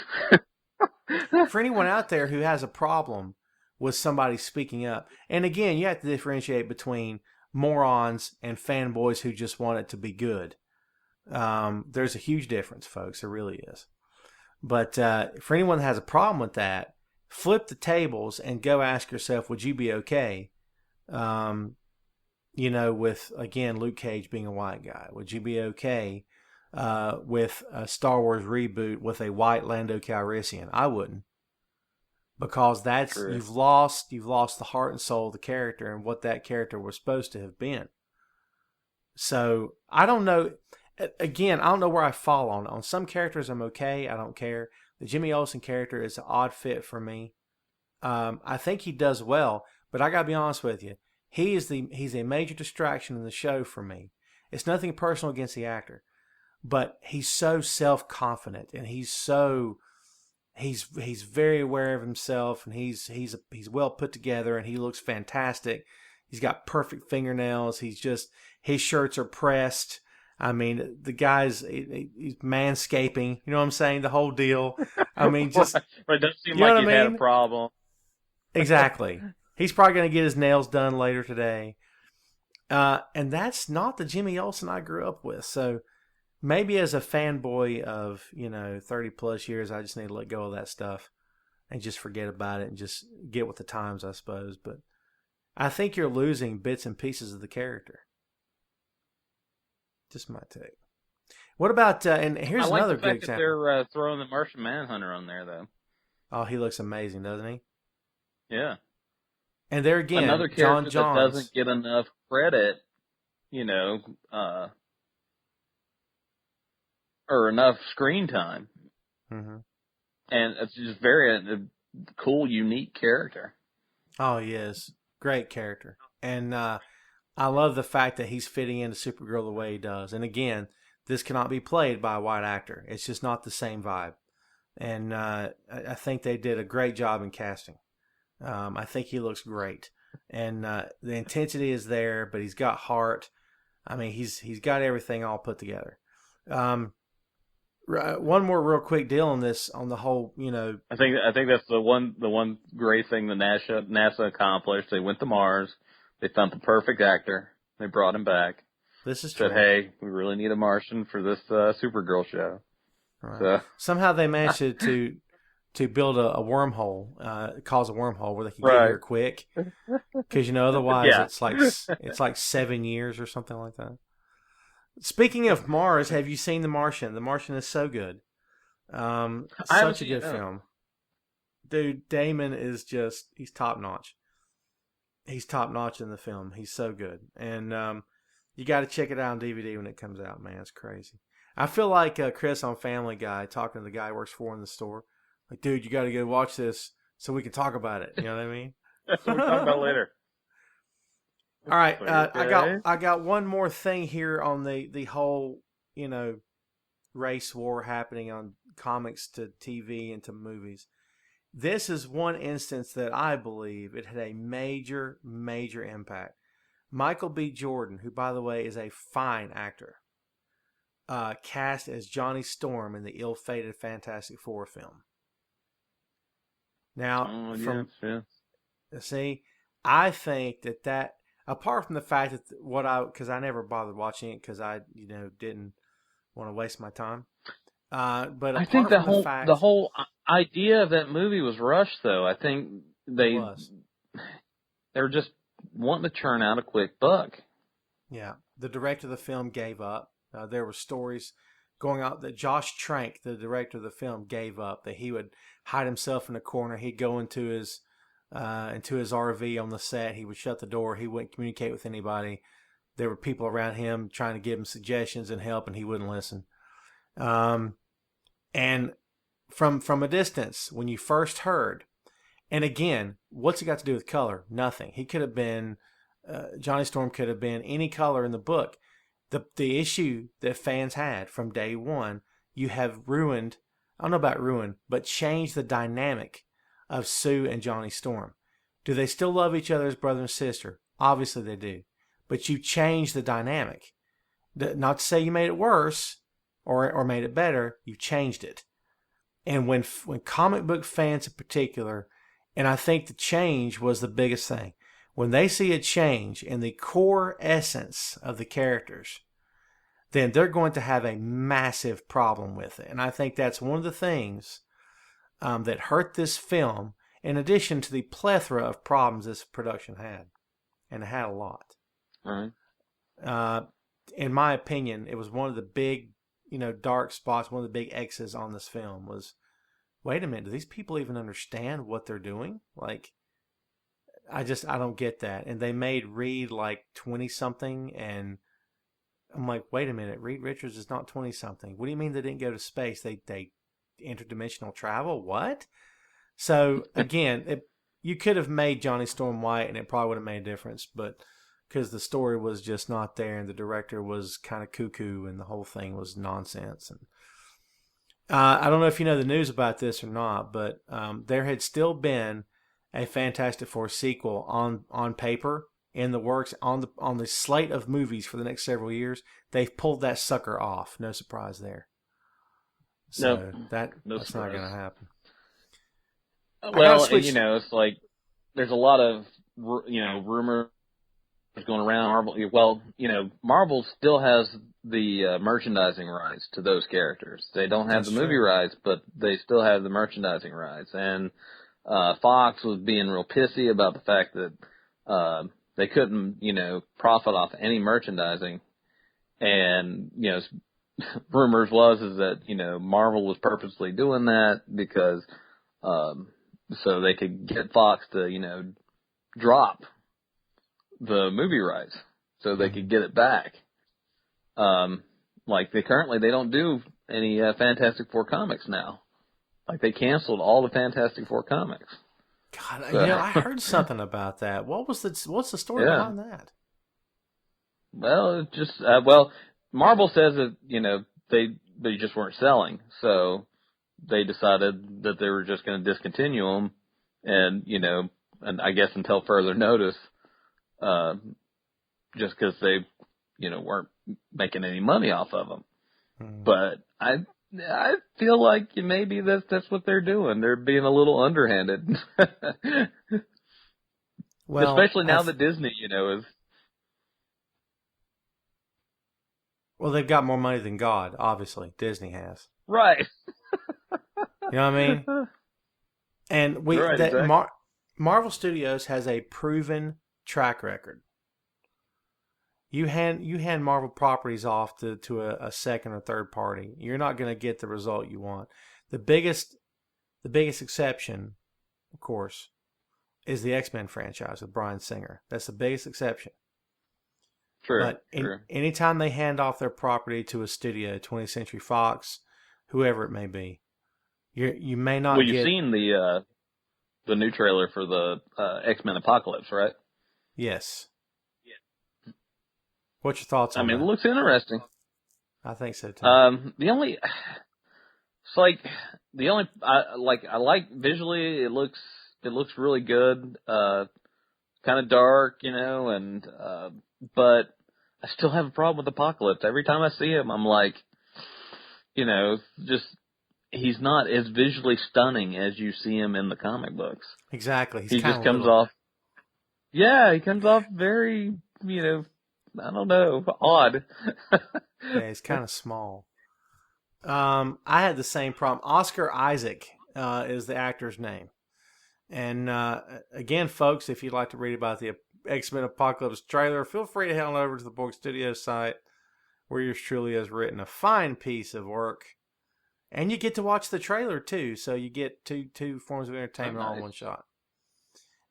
[SPEAKER 1] For anyone out there who has a problem with somebody speaking up, and again, you have to differentiate between morons and fanboys who just want it to be good. There's a huge difference, folks. There really is. But for anyone that has a problem with that, flip the tables and go ask yourself, would you be okay? With, again, Luke Cage being a white guy? Would you be okay with a Star Wars reboot with a white Lando Calrissian? I wouldn't. Because that's you've lost the heart and soul of the character and what that character was supposed to have been. So I don't know. Again, I don't know where I fall on. On some characters, I'm okay. I don't care. The Jimmy Olsen character is an odd fit for me. I think he does well, but I gotta be honest with you. He's a major distraction in the show for me. It's nothing personal against the actor, but he's so self-confident and he's very aware of himself, and he's well put together, and he looks fantastic. He's got perfect fingernails. His shirts are pressed. I mean, the guy's he's manscaping. You know what I'm saying? The whole deal. I mean, just
[SPEAKER 2] it doesn't seem like you had a problem.
[SPEAKER 1] Exactly. He's probably going to get his nails done later today. And that's not the Jimmy Olsen I grew up with. So maybe as a fanboy of, 30 plus years, I just need to let go of that stuff and just forget about it and just get with the times, I suppose. But I think you're losing bits and pieces of the character. Just my take. What about, and here's another good example.
[SPEAKER 2] They're throwing the Martian Manhunter on there, though.
[SPEAKER 1] Oh, he looks amazing, doesn't he?
[SPEAKER 2] Yeah.
[SPEAKER 1] And there again,
[SPEAKER 2] Another
[SPEAKER 1] John
[SPEAKER 2] character that
[SPEAKER 1] Johns.
[SPEAKER 2] doesn't get enough credit, you know, or enough screen time.
[SPEAKER 1] Mm-hmm.
[SPEAKER 2] And it's just very cool, unique character.
[SPEAKER 1] Oh, he is. Great character. And I love the fact that he's fitting into Supergirl the way he does. And again, this cannot be played by a white actor. It's just not the same vibe. And I think they did a great job in casting. I think he looks great. And the intensity is there, but he's got heart. I mean, he's got everything all put together. One more real quick deal on this, on the whole,
[SPEAKER 2] I think that's the one great thing that NASA accomplished. They went to Mars. They found the perfect actor. They brought him back.
[SPEAKER 1] This is true.
[SPEAKER 2] Said, hey, we really need a Martian for this Supergirl show.
[SPEAKER 1] Right.
[SPEAKER 2] So
[SPEAKER 1] somehow they managed to build a wormhole, cause a wormhole where they could get here quick. Because otherwise it's like 7 years or something like that. Speaking of Mars, have you seen The Martian? The Martian is so good. Such a good film. Dude, Damon is he's top notch. He's top notch in the film. He's so good. And you got to check it out on DVD when it comes out, man. It's crazy. I feel like Chris on Family Guy talking to the guy who works for in the store. Like, dude, you got to go watch this so we can talk about it. You know what I mean?
[SPEAKER 2] We'll talk about it later.
[SPEAKER 1] All right, I got one more thing here on the whole race war happening on comics to TV and to movies. This is one instance that I believe it had a major impact. Michael B. Jordan, who by the way is a fine actor, cast as Johnny Storm in the ill-fated Fantastic Four film. Now, see, I think that apart from the fact that because I never bothered watching it because I didn't want to waste my time. But
[SPEAKER 2] I think the whole idea of that movie was rushed, though. I think they were just wanting to churn out a quick buck.
[SPEAKER 1] Yeah, the director of the film gave up. There were stories going out that Josh Trank, the director of the film, gave up, that he would hide himself in a corner. He'd go into his RV on the set. He would shut the door. He wouldn't communicate with anybody. There were people around him trying to give him suggestions and help, and he wouldn't listen. And from a distance, when you first heard, and again, what's it got to do with color? Nothing. He could have been, Johnny Storm could have been any color in the book. The issue that fans had from day one, you have ruined, I don't know about ruined, but changed the dynamic of Sue and Johnny Storm. Do they still love each other as brother and sister? Obviously they do. But you changed the dynamic. Not to say you made it worse or made it better, you changed it. And when comic book fans in particular, and I think the change was the biggest thing, when they see a change in the core essence of the characters, then they're going to have a massive problem with it. And I think that's one of the things that hurt this film, in addition to the plethora of problems this production had. And it had a lot.
[SPEAKER 2] All
[SPEAKER 1] right. In my opinion, it was one of the big, dark spots, one of the big X's on this film was, wait a minute, do these people even understand what they're doing? Like, I don't get that. And they made Reed like 20-something, and I'm like, wait a minute, Reed Richards is not 20-something. What do you mean they didn't go to space? They interdimensional travel? What? So, again, you could have made Johnny Storm white, and it probably would have made a difference, but because the story was just not there, and the director was kind of cuckoo, and the whole thing was nonsense. And I don't know if you know the news about this or not, but there had still been a Fantastic Four sequel on paper, in the works, on the slate of movies for the next several years. They've pulled that sucker off. No surprise there. So that's not going to happen.
[SPEAKER 2] Well, it's like there's a lot of rumors going around Marvel. Well, Marvel still has the merchandising rights to those characters. They don't have the movie rights, but they still have the merchandising rights. And Fox was being real pissy about the fact that they couldn't, profit off any merchandising. And rumors is that Marvel was purposely doing that because so they could get Fox to drop the movie rights so they could get it back. Like they don't do any Fantastic Four comics now. Like they canceled all the Fantastic Four comics.
[SPEAKER 1] God,
[SPEAKER 2] So,
[SPEAKER 1] I heard something about that. What's the story behind that?
[SPEAKER 2] Well, it just Marvel says that they just weren't selling, so they decided that they were just going to discontinue them, and I guess until further notice, just because they weren't making any money off of them. But I feel like maybe that's what they're doing. They're being a little underhanded. Well, especially now that Disney, is.
[SPEAKER 1] Well, they've got more money than God, obviously. Disney has.
[SPEAKER 2] Right.
[SPEAKER 1] You know what I mean? And exactly. Marvel Studios has a proven track record. You hand Marvel properties off to a second or third party, you're not going to get the result you want. The biggest exception, of course, is the X-Men franchise with Bryan Singer. That's the biggest exception.
[SPEAKER 2] True.
[SPEAKER 1] But anytime they hand off their property to a studio, 20th Century Fox, whoever it may be, you may not.
[SPEAKER 2] Well, you've seen the new trailer for the X-Men Apocalypse, right?
[SPEAKER 1] Yes. Yeah. What's your thoughts on that?
[SPEAKER 2] It looks interesting.
[SPEAKER 1] I think so too.
[SPEAKER 2] I like visually. It looks really good. Kind of dark, but I still have a problem with Apocalypse. Every time I see him, I'm like, he's not as visually stunning as you see him in the comic books.
[SPEAKER 1] Exactly.
[SPEAKER 2] He just comes off. Yeah, he comes off very, I don't know, odd.
[SPEAKER 1] Yeah, he's kind of small. I had the same problem. Oscar Isaac is the actor's name. And again, folks, if you'd like to read about the X-Men Apocalypse trailer, feel free to head on over to the Borg Studios site, where yours truly has written a fine piece of work. And you get to watch the trailer too, so you get two forms of entertainment all in one shot.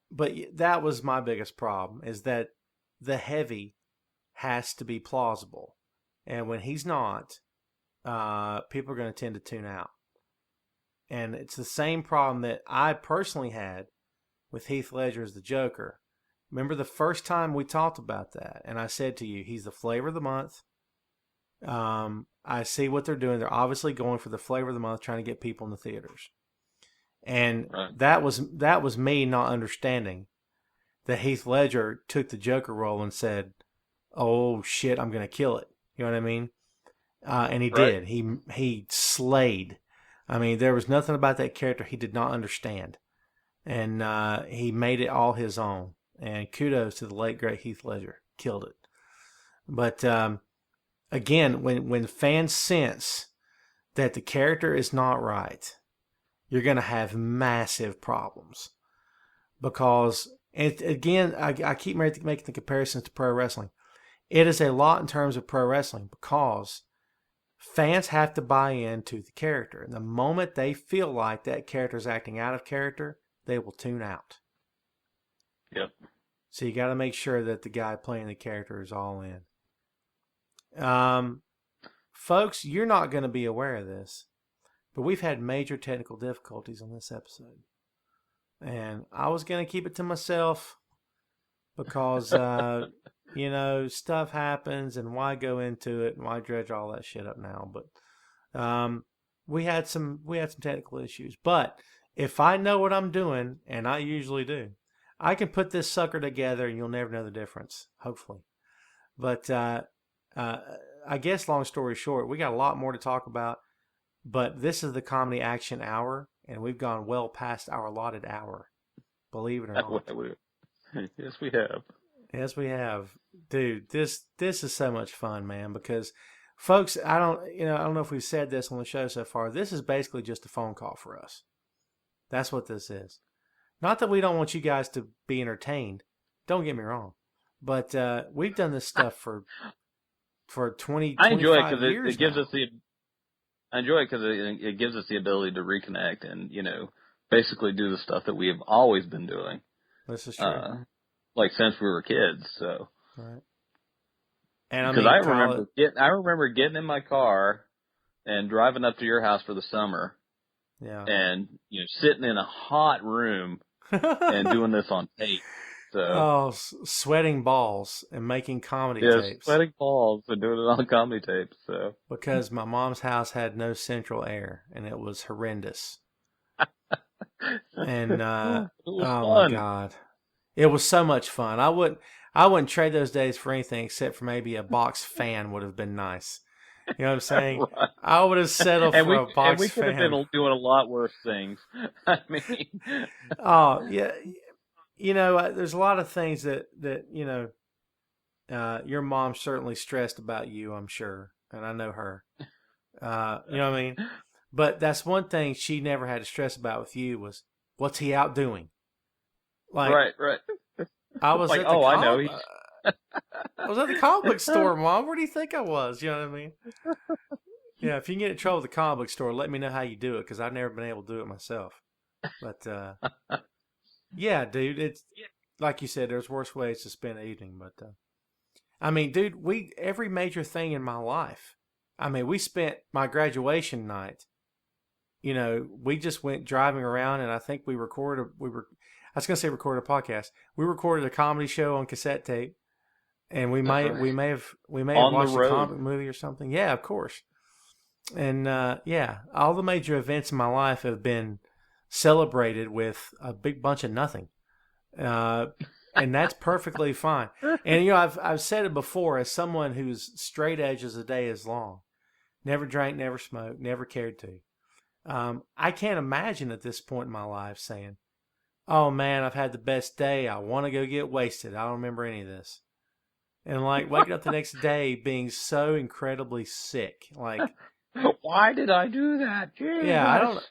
[SPEAKER 1] But that was my biggest problem, is that the heavy has to be plausible. And when he's not, people are going to tend to tune out. And it's the same problem that I personally had with Heath Ledger as the Joker. Remember the first time we talked about that, and I said to you, he's the flavor of the month. I see what they're doing. They're obviously going for the flavor of the month, trying to get people in the theaters. And that was me not understanding that Heath Ledger took the Joker role and said, "Oh shit, I'm going to kill it." You know what I mean? And he did. He slayed. There was nothing about that character he did not understand. And he made it all his own. And kudos to the late, great Heath Ledger. Killed it. But again, when fans sense that the character is not right, you're going to have massive problems. Because, again, I keep making the comparisons to pro wrestling. It is a lot in terms of pro wrestling because fans have to buy into the character. And the moment they feel like that character is acting out of character, they will tune out.
[SPEAKER 2] Yep.
[SPEAKER 1] So you got to make sure that the guy playing the character is all in. Folks, you're not going to be aware of this, but we've had major technical difficulties on this episode. And I was going to keep it to myself because, stuff happens and why go into it and why dredge all that shit up now. But we had some technical issues. But if I know what I'm doing, and I usually do, I can put this sucker together and you'll never know the difference, hopefully. But I guess long story short, we got a lot more to talk about. But this is the Comedy Action Hour, and we've gone well past our allotted hour. Believe it or not.
[SPEAKER 2] Yes, we have.
[SPEAKER 1] Yes, we have. Dude, this is so much fun, man, because folks, I don't know if we've said this on the show so far. This is basically just a phone call for us. That's what this is. Not that we don't want you guys to be entertained. Don't get me wrong. But we've done this stuff for 20,
[SPEAKER 2] I enjoy it
[SPEAKER 1] because
[SPEAKER 2] it gives us the. I enjoy it because it gives us the ability to reconnect and basically do the stuff that we have always been doing.
[SPEAKER 1] This is true.
[SPEAKER 2] like since we were kids. So,
[SPEAKER 1] Right. And I
[SPEAKER 2] because
[SPEAKER 1] mean,
[SPEAKER 2] I remember getting in my car and driving up to your house for the summer,
[SPEAKER 1] yeah.
[SPEAKER 2] and sitting in a hot room and doing this on tape. So,
[SPEAKER 1] oh, sweating balls and making comedy tapes.
[SPEAKER 2] Sweating balls and doing it on comedy tapes. So,
[SPEAKER 1] because my mom's house had no central air and it was horrendous. And
[SPEAKER 2] it was
[SPEAKER 1] oh
[SPEAKER 2] fun.
[SPEAKER 1] my God, it was so much fun. I wouldn't trade those days for anything except for maybe a box fan would have been nice. You know what I'm saying?
[SPEAKER 2] Right.
[SPEAKER 1] I would have settled for a box fan.
[SPEAKER 2] And we could have been doing a lot worse things. I mean,
[SPEAKER 1] oh yeah, there's a lot of things that your mom certainly stressed about you, I'm sure, and I know her. You know what I mean? But that's one thing she never had to stress about with you was, what's he out doing? Like,
[SPEAKER 2] right.
[SPEAKER 1] I was
[SPEAKER 2] like,
[SPEAKER 1] at the
[SPEAKER 2] I know.
[SPEAKER 1] I was at the comic book store, Mom. Where do you think I was? You know what I mean? Yeah, if you can get in trouble with the comic book store, let me know how you do it, because I've never been able to do it myself. But, yeah, dude, it's like you said, there's worse ways to spend an evening. But, I mean, dude, every major thing in my life. I mean, we spent my graduation night. We just went driving around, and I think I was going to say recorded a podcast. We recorded a comedy show on cassette tape, and we may have watched a comic movie or something. Yeah, of course. And all the major events in my life have been celebrated with a big bunch of nothing, and that's perfectly fine. And I've said it before, as someone who's straight edge as the day is long, never drank, never smoked, never cared to. I can't imagine at this point in my life saying, "Oh man, I've had the best day. I want to go get wasted. I don't remember any of this." And like waking up the next day being so incredibly sick. Like,
[SPEAKER 2] why did I do that? Jesus.
[SPEAKER 1] Yeah, I don't.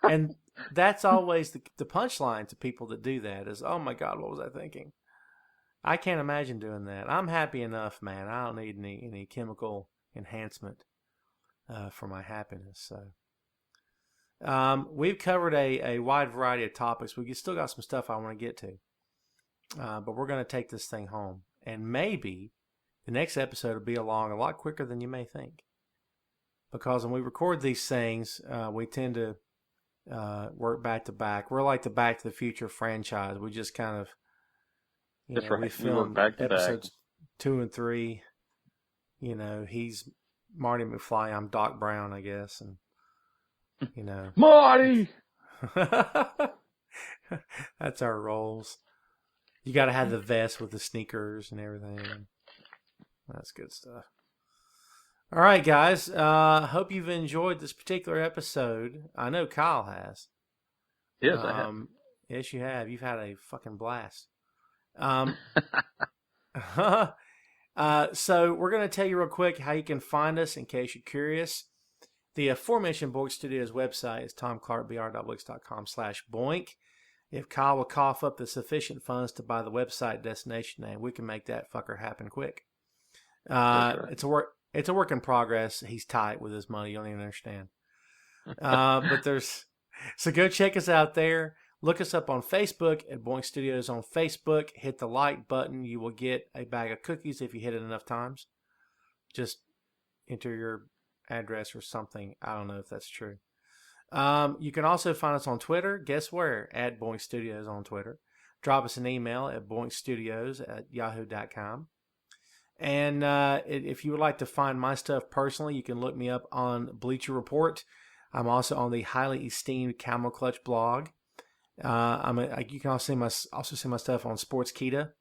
[SPEAKER 1] And that's always the punchline to people that do that is, "Oh my God, what was I thinking?" I can't imagine doing that. I'm happy enough, man. I don't need any chemical enhancement for my happiness. So. We've covered a wide variety of topics. We still got some stuff I want to get to. But we're going to take this thing home. And maybe the next episode will be along a lot quicker than you may think. Because when we record these things, we tend to work back to back. We're like the Back to the Future franchise. We just kind of,
[SPEAKER 2] That's right.
[SPEAKER 1] we film episodes 2 and 3. He's Marty McFly. I'm Doc Brown, I guess. And
[SPEAKER 2] Marty.
[SPEAKER 1] That's our roles. You got to have the vest with the sneakers and everything. That's good stuff. All right, guys. Hope you've enjoyed this particular episode. I know Kyle has.
[SPEAKER 2] Yes, I have.
[SPEAKER 1] Yes, you have. You've had a fucking blast. So we're going to tell you real quick how you can find us in case you're curious. The aforementioned Boink Studios website is tomclarkbr.wix.com/boink. If Kyle will cough up the sufficient funds to buy the website destination name, we can make that fucker happen quick. Right. It's a work in progress. He's tight with his money. You don't even understand. So go check us out there. Look us up on Facebook at Boink Studios on Facebook. Hit the like button. You will get a bag of cookies if you hit it enough times. Just enter your address or something. I don't know if that's true. You can also find us on Twitter. Guess where? At Boink Studios on Twitter. Drop us an email at boinkstudios@yahoo.com. And if you would like to find my stuff personally, you can look me up on Bleacher Report. I'm also on the highly esteemed Camel Clutch blog. You can also see my stuff on Sportskeeda.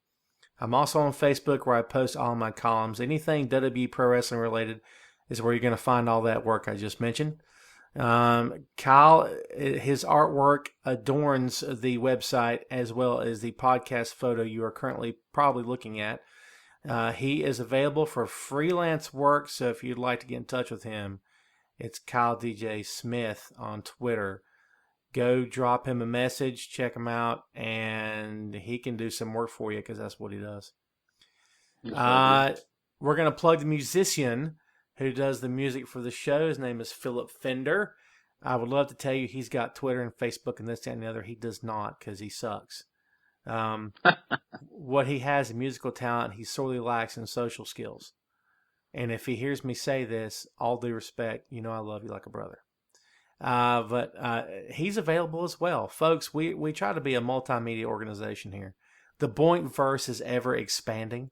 [SPEAKER 1] I'm also on Facebook, where I post all my columns. Anything WWE Pro Wrestling related is where you're going to find all that work I just mentioned. Kyle, his artwork adorns the website as well as the podcast photo you are currently probably looking at. He is available for freelance work, so if you'd like to get in touch with him, it's Kyle DJ Smith on Twitter. Go drop him a message, check him out, and he can do some work for you because that's what he does. We're going to plug the musician who does the music for the show. His name is Philip Fender. I would love to tell you he's got Twitter and Facebook and this, that, and the other. He does not, because he sucks. What he has in musical talent, he sorely lacks in social skills. And if he hears me say this, all due respect, you know I love you like a brother. But he's available as well. Folks, we try to be a multimedia organization here. The Boink verse is ever expanding.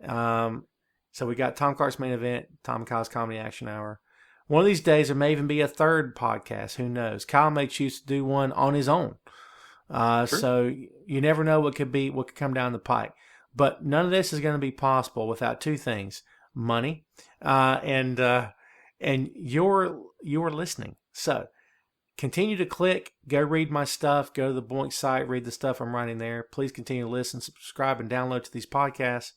[SPEAKER 1] So we got Tom Clark's Main Event, Tom and Kyle's Comedy Action Hour. One of these days, there may even be a third podcast. Who knows? Kyle may choose to do one on his own. Sure. So you never know what could come down the pike. But none of this is going to be possible without two things: money and your listening. So continue to click, go read my stuff, go to the Boink site, read the stuff I'm writing there. Please continue to listen, subscribe, and download to these podcasts.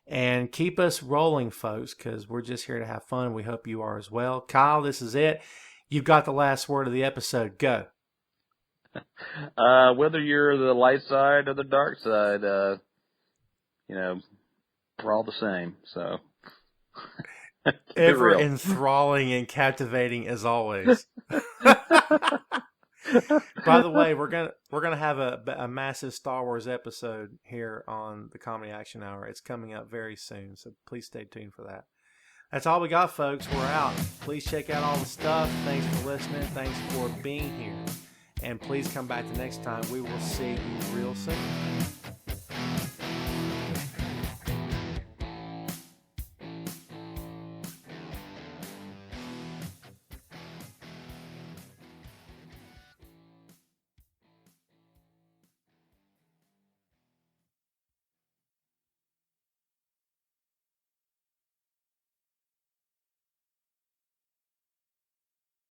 [SPEAKER 1] And keep us rolling, folks, because we're just here to have fun. We hope you are as well. Kyle, this is it. You've got the last word of the episode. Go.
[SPEAKER 2] Whether you're the light side or the dark side, we're all the same. So
[SPEAKER 1] ever enthralling and captivating as always. By the way, we're gonna have a massive Star Wars episode here on the Comedy Action Hour. It's coming up very soon, so please stay tuned for that. That's all we got, folks. We're out. Please check out all the stuff. Thanks for listening. Thanks for being here. And please come back the next time. We will see you real soon.